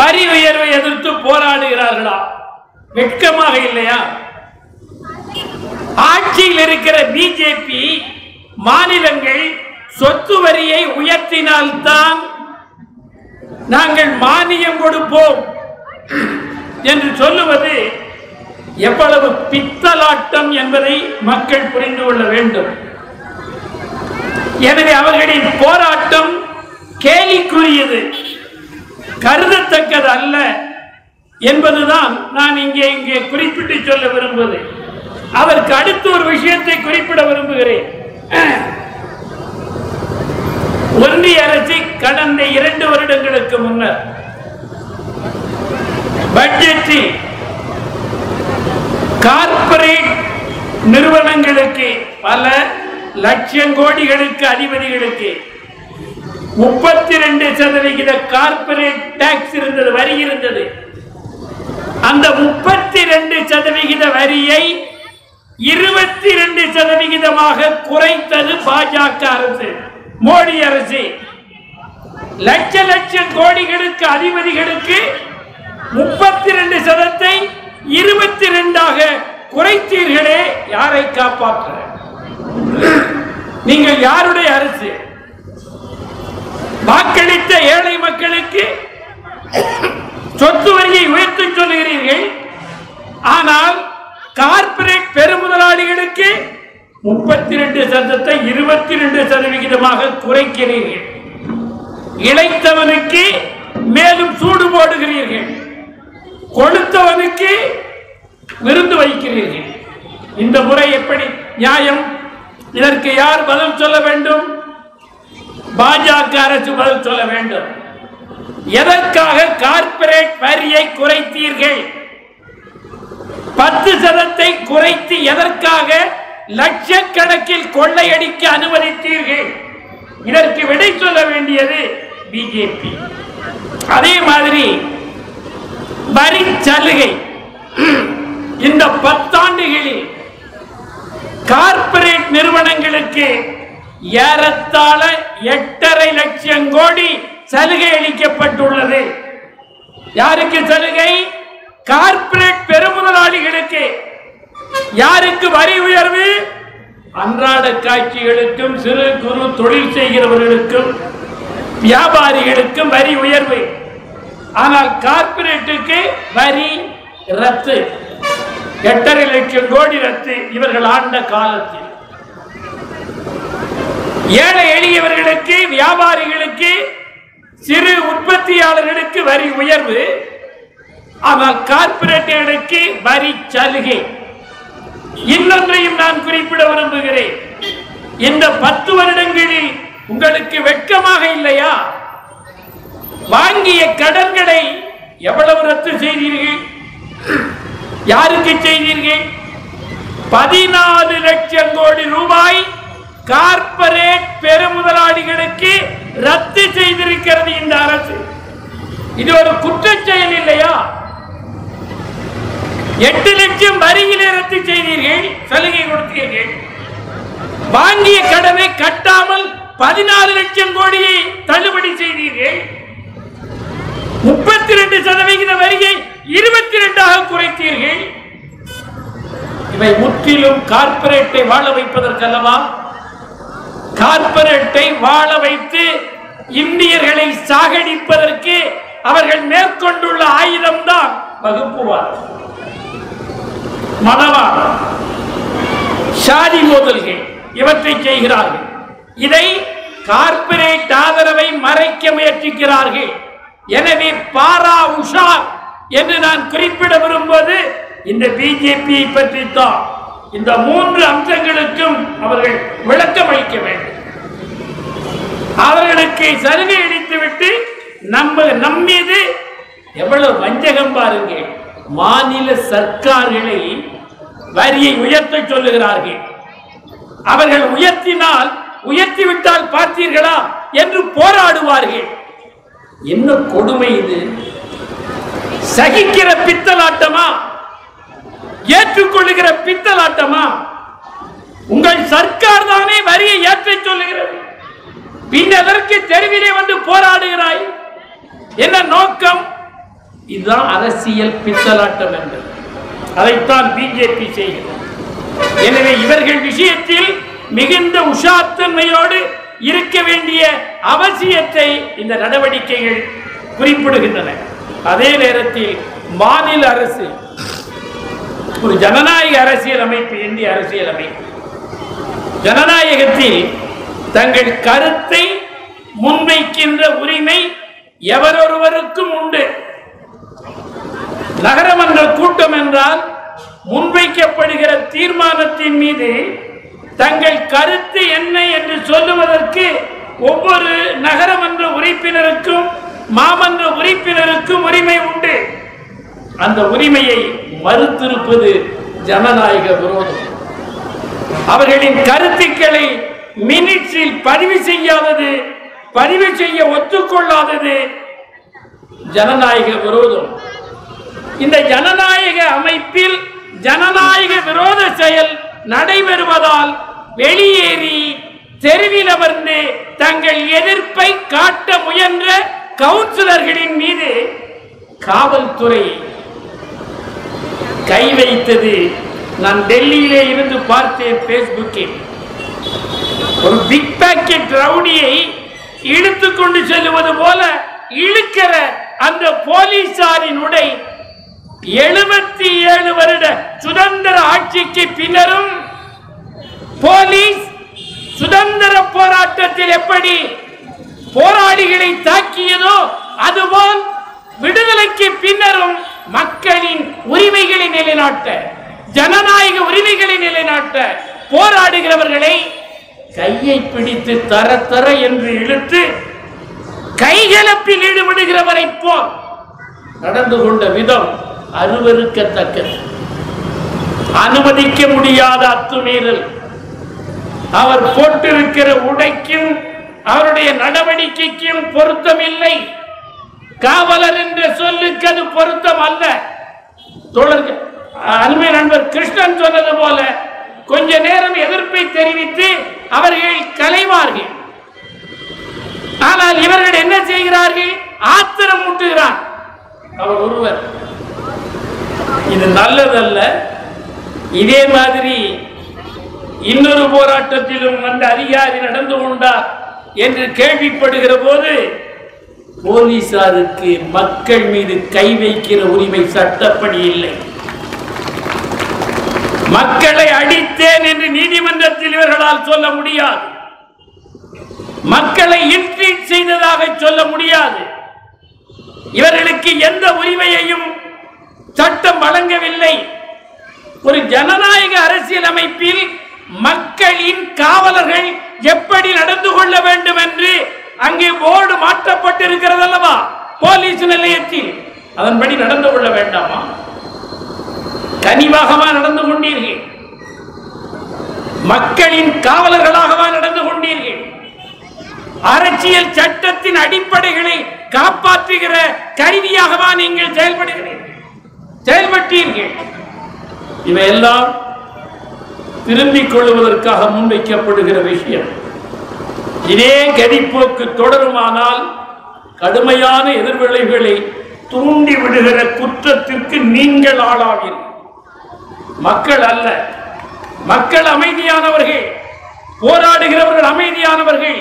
வரி உயர்வை எதிர்த்து போராடுகிறார்களா? வெட்கமாக இல்லையா? ஆட்சியில் இருக்கிற பிஜேபி மாநிலங்கள் சொத்து வரியை உயர்த்தினால்தான் நாங்கள் மானியம் கொடுப்போம் என்று சொல்லுவது எவ்வளவு பித்தலாட்டம் என்பதை மக்கள் புரிந்து கொள்ள வேண்டும். எனவே அவர்களின் போராட்டம் கேலிக்குரியது, கருதத்தக்கது அல்ல என்பதுதான் நான் இங்கே குறிப்பிட்டு சொல்ல விரும்புவது. அதற்கு அடுத்து ஒரு விஷயத்தை குறிப்பிட விரும்புகிறேன். ஒன்றிய அரசு கடந்த 2 வருடங்களுக்கு முன்னர் பட்ஜெட்டில் கார்ப்பரேட் நிறுவனங்களுக்கு பல லட்சம் கோடிகளுக்கு அதிபதிகளுக்கு 32% கார்ப்பரேட் டாக்ஸ் இருந்தது, வரி இருந்தது. அந்த 32% வரியை 22% குறைத்தது பாஜக அரசு, மோடி அரசு. லட்சம் கோடிகளுக்கு அதிபதிகளுக்கு 32% 22% குறைத்தீர்களே, யாரை காப்பாற்ற? நீங்கள் யாருடைய அரசு? வாக்களித்த ஏழை மக்களுக்கு சொத்து வரியை உயர்த்த சொல்லுகிறீர்கள், ஆனால் கார்ப்பரேட் பெருமுதலாளிகளுக்கு 32% 22% குறைக்கிறீர்கள். இளைத்தவனுக்கு மேலும் சூடு போடுகிறீர்கள், கொளுத்தவனுக்கு விருந்து வைக்கிறீர்கள். இந்த முறை எப்படி நியாயம்? இதற்கு யார் பதில் சொல்ல வேண்டும்? பாஜக அரசு பதில் சொல்ல வேண்டும். எதற்காக கார்ப்பரேட் வரியை குறைத்தீர்கள்? 10% குறைத்து எதற்காக லட்சக்கணக்கில் கொள்ளையடிக்க அனுமதித்தீர்கள்? இதற்கு விடை சொல்ல வேண்டியது பிஜேபி. அதே மாதிரி வரி சலுகை இந்த 10 ஆண்டுகளில் கார்ப்பரேட் நிறுவனங்களுக்கு ஏறத்தாழ 8.5 லட்சம் கோடி சலுகை அளிக்கப்பட்டுள்ளது. யாருக்கு சலுகை? கார்ப்பரேட் பெருமுதலாளிகளுக்கு. யாருக்கு வரி உயர்வு? அன்றாட காட்சிகளுக்கும் சிறு குறு தொழில் செய்கிறவர்களுக்கும் வியாபாரிகளுக்கும் வரி உயர்வு. ஆனால் கார்ப்பரேட்டுக்கு வரி ரத்து, 8.5 லட்சம் கோடி ரத்து இவர்கள் ஆண்ட காலத்தில். ஏழை எளியவர்களுக்கு, வியாபாரிகளுக்கு, சிறு உற்பத்தியாளர்களுக்கு வரி உயர்வு. ஆனால் கார்ப்பரேட்டுகளுக்கு வரி சலுகை. இன்னொன்றையும் நான் குறிப்பிட விரும்புகிறேன். இந்த 10 வருடங்களில் உங்களுக்கு வெட்கமாக இல்லையா? வாங்கிய கடன்களை எவ்வளவு ரத்து செய்தீர்கள்? யாருக்கு செய்தீர்கள்? 14 லட்சம் கோடி ரூபாய் கார்ப்பரேட் பெருமுதலாளிகளுக்கு ரத்து செய்திருக்கிறது இந்த அரசு. இது ஒரு குற்றச் செயல் இல்லையா? 8 லட்சம் வரியிலே ரத்து செய்தீர்கள், சலுகை கொடுத்தீர்கள். வாங்கிய கடனை கட்டாமல் 14 லட்சம் கோடியை தள்ளுபடி செய்தீர்கள். 32% வரியை 22% குறைத்தீர்கள். இவை முற்றிலும் கார்ப்பரேட்டை வாழ வைப்பதற்கல்லவா? கார்ப்பரேட்டை வாழ வைத்து இந்தியர்களை சாகடிப்பதற்கு அவர்கள் மேற்கொண்டுள்ள ஆயுதம்தான் வகுப்புவாதம், மதவாதம், சாதி மோதல்கள். இவற்றை செய்கிறார்கள். இதை கார்ப்பரேட் ஆதரவை மறைக்க முயற்சிக்கிறார்கள். எனவே பாரா உஷார் என்று நான் குறிப்பிட விரும்புவது இந்த பிஜேபியை பற்றித்தான். இந்த 3 அம்சங்களுக்கும் அவர்கள் விளக்கம் அளிக்க வேண்டும். அவர்களுக்கு சலுகை அளித்துவிட்டு நம்மீது எவ்வளவு வஞ்சகம் பாருங்கள். மாநில சர்க்கார்களை வரியை உயர்த்த சொல்லுகிறார்கள். அவர்கள் உயர்த்திவிட்டால் பார்த்தீர்களா என்று போராடுவார்கள். என்ன கொடுமை இது! சகிக்கிற பித்தலாட்டமா? ஏற்றுக்கொள்ளுகிற பித்தலாட்டமா? உங்கள் சர்க்கார் தானே வரியை ஏற்ற சொல்லுகிறது. பின்னதற்கு தெருவிலே வந்து போராடுகிறாய். என்ன நோக்கம்? இதுதான் அரசியல் பித்தலாட்டம் என்பது. அதைத்தான் பிஜேபி செய்கிறது. எனவே இவர்கள் விஷயத்தில் மிகுந்த உஷார்த்தன்மையோடு இருக்க வேண்டிய அவசியத்தை இந்த நடவடிக்கைகள் குறிப்பிடுகின்றன. அதே நேரத்தில் மாநில அரசு ஒரு ஜனநாயக அரசியல் அமைப்பு, இந்திய அரசியல் அமைப்பு, ஜனநாயகத்தில் தங்கள் கருத்தை முன்வைக்கின்ற உரிமை எவரொருவருக்கும் உண்டு. நகரமன்ற கூட்டம் என்றால் முன்வைக்கப்படுகிற தீர்மானத்தின் மீது தங்கள் கருத்து என்ன என்று சொல்லுவதற்கு ஒவ்வொரு நகரமன்ற உறுப்பினருக்கும் மாமன்ற உறுப்பினருக்கும் உரிமை உண்டு. அந்த உரிமையை மறுத்திருப்பது ஜனநாயக விரோதம். அவர்களின் கருத்துக்களை மினிட்ஸில் பதிவு செய்யாதது, பதிவு செய்ய ஒத்துக்கொள்ளாதது ஜனநாயக விரோதம். இந்த ஜனநாயக அமைப்பில் ஜனநாயக விரோத செயல் நடைபெறுவதால் வெளியேறி தெருவில் அமர்ந்து தங்கள் எதிர்ப்பை காட்ட முயன்ற கவுன்சிலர்களின் மீது காவல்துறை கை வைத்தது நான் டெல்லியிலே இருந்து பார்த்தேன். பேஸ்புக்கில் ஒரு பிக் பாக்கெட் ரவுடியை இழுத்துக்கொண்டு செல்லுவது போல இழுக்கிற அந்த போலீசாரின் உடை 77 வருட சுதந்திர ஆட்சிக்கு பின்னரும் போலீஸ் சுதந்திர போராட்டத்தில் எப்படி போராளிகளை தாக்கியதோ அதுபோல் விடுதலைக்கு பின்னரும் மக்களின் உரிமைகளை நிலைநாட்ட, ஜனநாயக உரிமைகளை நிலைநாட்ட போராடுகிறவர்களை கையை பிடித்து தர தர என்று இழுத்து கைகலப்பில் ஈடுபடுகிறவரை போல் நடந்து கொண்ட விதம் அருவருக்கத்தக்கது, அனுமதிக்க முடியாத அத்துமீறல். அவர் போட்டிருக்கிற உடைக்கும் அவருடைய நடவடிக்கைக்கும் பொருத்தமில்லை. காவலர் என்ற சொல்லுக்கு அது பொருத்தம் அல்ல. தோழர்கள், அருமை நண்பர் கிருஷ்ணன் சொன்னது போல கொஞ்ச நேரம் எதிர்ப்பை தெரிவித்து அவர்கள் கலைவார்கள். ஆனால் இவர்கள் என்ன செய்கிறார்கள்? ஆத்திரம் ஊட்டுகிறார் அவர் ஒருவர். இது நல்லதல்ல. இதே மாதிரி இன்னொரு போராட்டத்திலும் அந்த அதிகாரி நடந்து கொண்டார் என்று கேள்விப்படுகிற போது போலீசாருக்கு மக்கள் மீது கை வைக்கிற உரிமை சட்டப்படி இல்லை. மக்களை அடித்தேன் என்று நீதிமன்றத்தில் இவர்களால் சொல்ல முடியாது. மக்களை இன்ட்ரீட் செய்ததாக சொல்ல முடியாது. இவர்களுக்கு எந்த உரிமையையும் சட்டம் வழங்கவில்லை. ஒரு ஜனநாயக அரசியல் அமைப்பில் மக்களின் காவலர்கள் எப்படி நடந்து கொள்ள வேண்டும் என்று அங்கே போர்டு மாற்றப்பட்டிருக்கிறது அல்லவா போலீஸ் நிலையத்தில், அதன்படி நடந்து கொள்ள வேண்டாமா? கனிவாகவா நடந்து கொண்டீர்கள்? மக்களின் காவலர்களாகவா நடந்து கொண்டீர்கள்? அரசியல் சட்டத்தின் அடிப்படைகளை காப்பாற்றுகிற கருவியாகவா நீங்கள் செயல்பட்டீர்கள்? இவையெல்லாம் திரும்பிக் கொள்வதற்காக முன்வைக்கப்படுகிற விஷயம். இதே கதிப்போக்கு தொடருமானால் கடுமையான எதிர்விளைவுகளை தூண்டி விடுகிற குற்றத்திற்கு நீங்கள் ஆளாவீர்கள். மக்கள் அல்ல, மக்கள் அமைதியானவர்கள், போராடுகிறவர்கள் அமைதியானவர்கள்.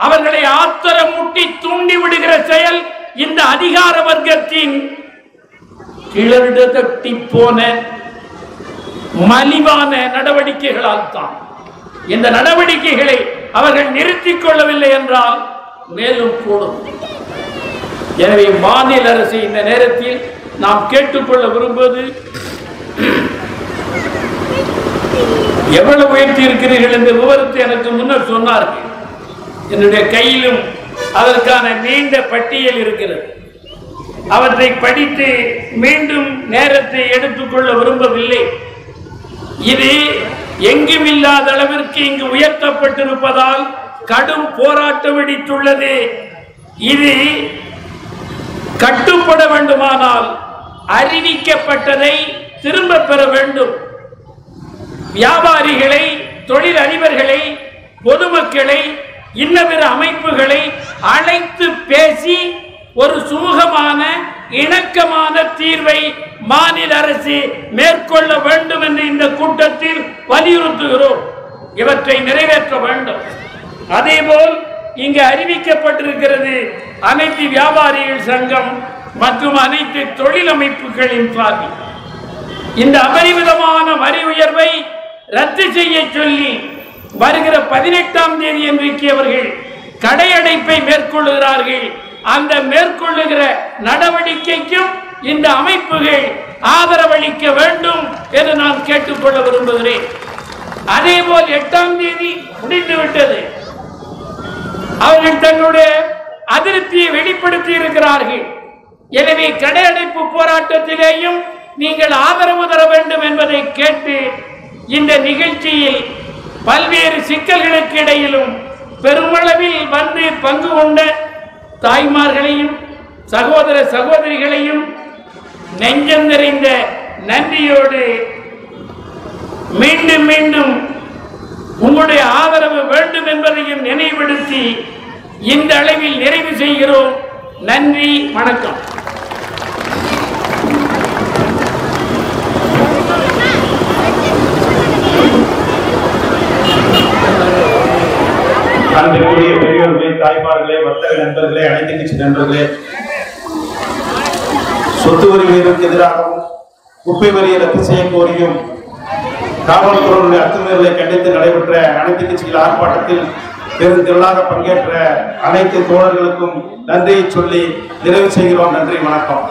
அவர்களை ஆத்திரமூட்டி தூண்டி விடுகிற செயல் இந்த அதிகார வர்க்கத்தின் கிளர்ந்து தட்டி போன மலிவான நடவடிக்கைகளால் தான். இந்த நடவடிக்கைகளை அவர்கள் நிறுத்திக் கொள்ளவில்லை என்றால் மேலும் கூடும். எனவே மாநில அரசு இந்த நேரத்தில் நாம் கேட்டுக்கொள்ள விரும்புவது, எவ்வளவு உயர்த்தி இருக்கிறீர்கள் என்ற விவரத்தை எனக்கு முன்னர் சொன்னார்கள். என்னுடைய கையிலும் அதற்கான நீண்ட பட்டியல் இருக்கிறது. அவற்றை படித்து மீண்டும் நேரத்தை எடுத்துக்கொள்ள விரும்பவில்லை. இது எங்கும் இல்லாத அளவிற்கு இங்கு உயர்த்தப்பட்டிருப்பதால் கடும் போராட்டம் வெடித்துள்ளது. இது கட்டுப்பட வேண்டுமானால் அறிவிக்கப்பட்டதை திரும்ப பெற வேண்டும். வியாபாரிகளை, தொழில் அதிபர்களை, பொதுமக்களை, இன்னபிற அமைப்புகளை அழைத்து பேசி ஒரு சுமூகமான இணக்கமான தீர்வை மாநில அரசு மேற்கொள்ள வேண்டும் என்று இந்த கூட்டத்தில் வலியுறுத்துகிறோம். இவற்றை நிறைவேற்ற வேண்டும். அதேபோல் இங்கு அறிவிக்கப்பட்டிருக்கிறது, அனைத்து வியாபாரிகள் சங்கம் மற்றும் அனைத்து தொழில் அமைப்புகளின் சார்பில் இந்த அபரிமிதமான வரி உயர்வை ரத்து செய்ய சொல்லி வருகிற 18ஆம் தேதி இன்றைக்கு அவர்கள் கடையடைப்பை மேற்கொள்கிறார்கள். அந்த மேற்கொள்ளுகிற நடவடிக்கைக்கும் இந்த அமைப்புகள் ஆதரவளிக்க வேண்டும் என்று நான் கேட்டுக்கொள்ள விரும்புகிறேன். அதேபோல் 8ஆம் தேதி முடிந்துவிட்டது. அவர்கள் தங்களுடைய அதிருப்தியை வெளிப்படுத்தி இருக்கிறார்கள். எனவே கடையடைப்பு போராட்டத்திலேயும் நீங்கள் ஆதரவு தர வேண்டும் என்பதை கேட்டு இந்த நிகழ்ச்சியில் பல்வேறு சிக்கல்களுக்கு இடையிலும் பெருமளவில் வந்து பங்கு கொண்ட தாய்மார்களையும் சகோதர சகோதரிகளையும் நெஞ்சம் நிறைந்த நன்றியோடு மீண்டும் மீண்டும் உங்களுடைய ஆதரவு வேண்டும் என்பதையும் நினைவுபடுத்தி இந்த அளவில் நிறைவு செய்கிறோம். நன்றி, வணக்கம். அன்பிற்குரிய பெரியோர்களே, தாய்மார்களே, வர்த்தக நண்பர்களே, அனைத்து கட்சி நண்பர்களே, சொத்து வரி உயர்வுக்கு எதிராகவும் குப்பை வரியை ரத்து செய்ய கோரியும் காவல்துறையினுடைய அத்துமீறலை கண்டித்து நடைபெற்ற அனைத்து கட்சிகள் ஆர்ப்பாட்டத்தில் பெருந்திரளாக பங்கேற்ற அனைத்து தோழர்களுக்கும் நன்றியை சொல்லி நிறைவு செய்கிறோம். நன்றி, வணக்கம்.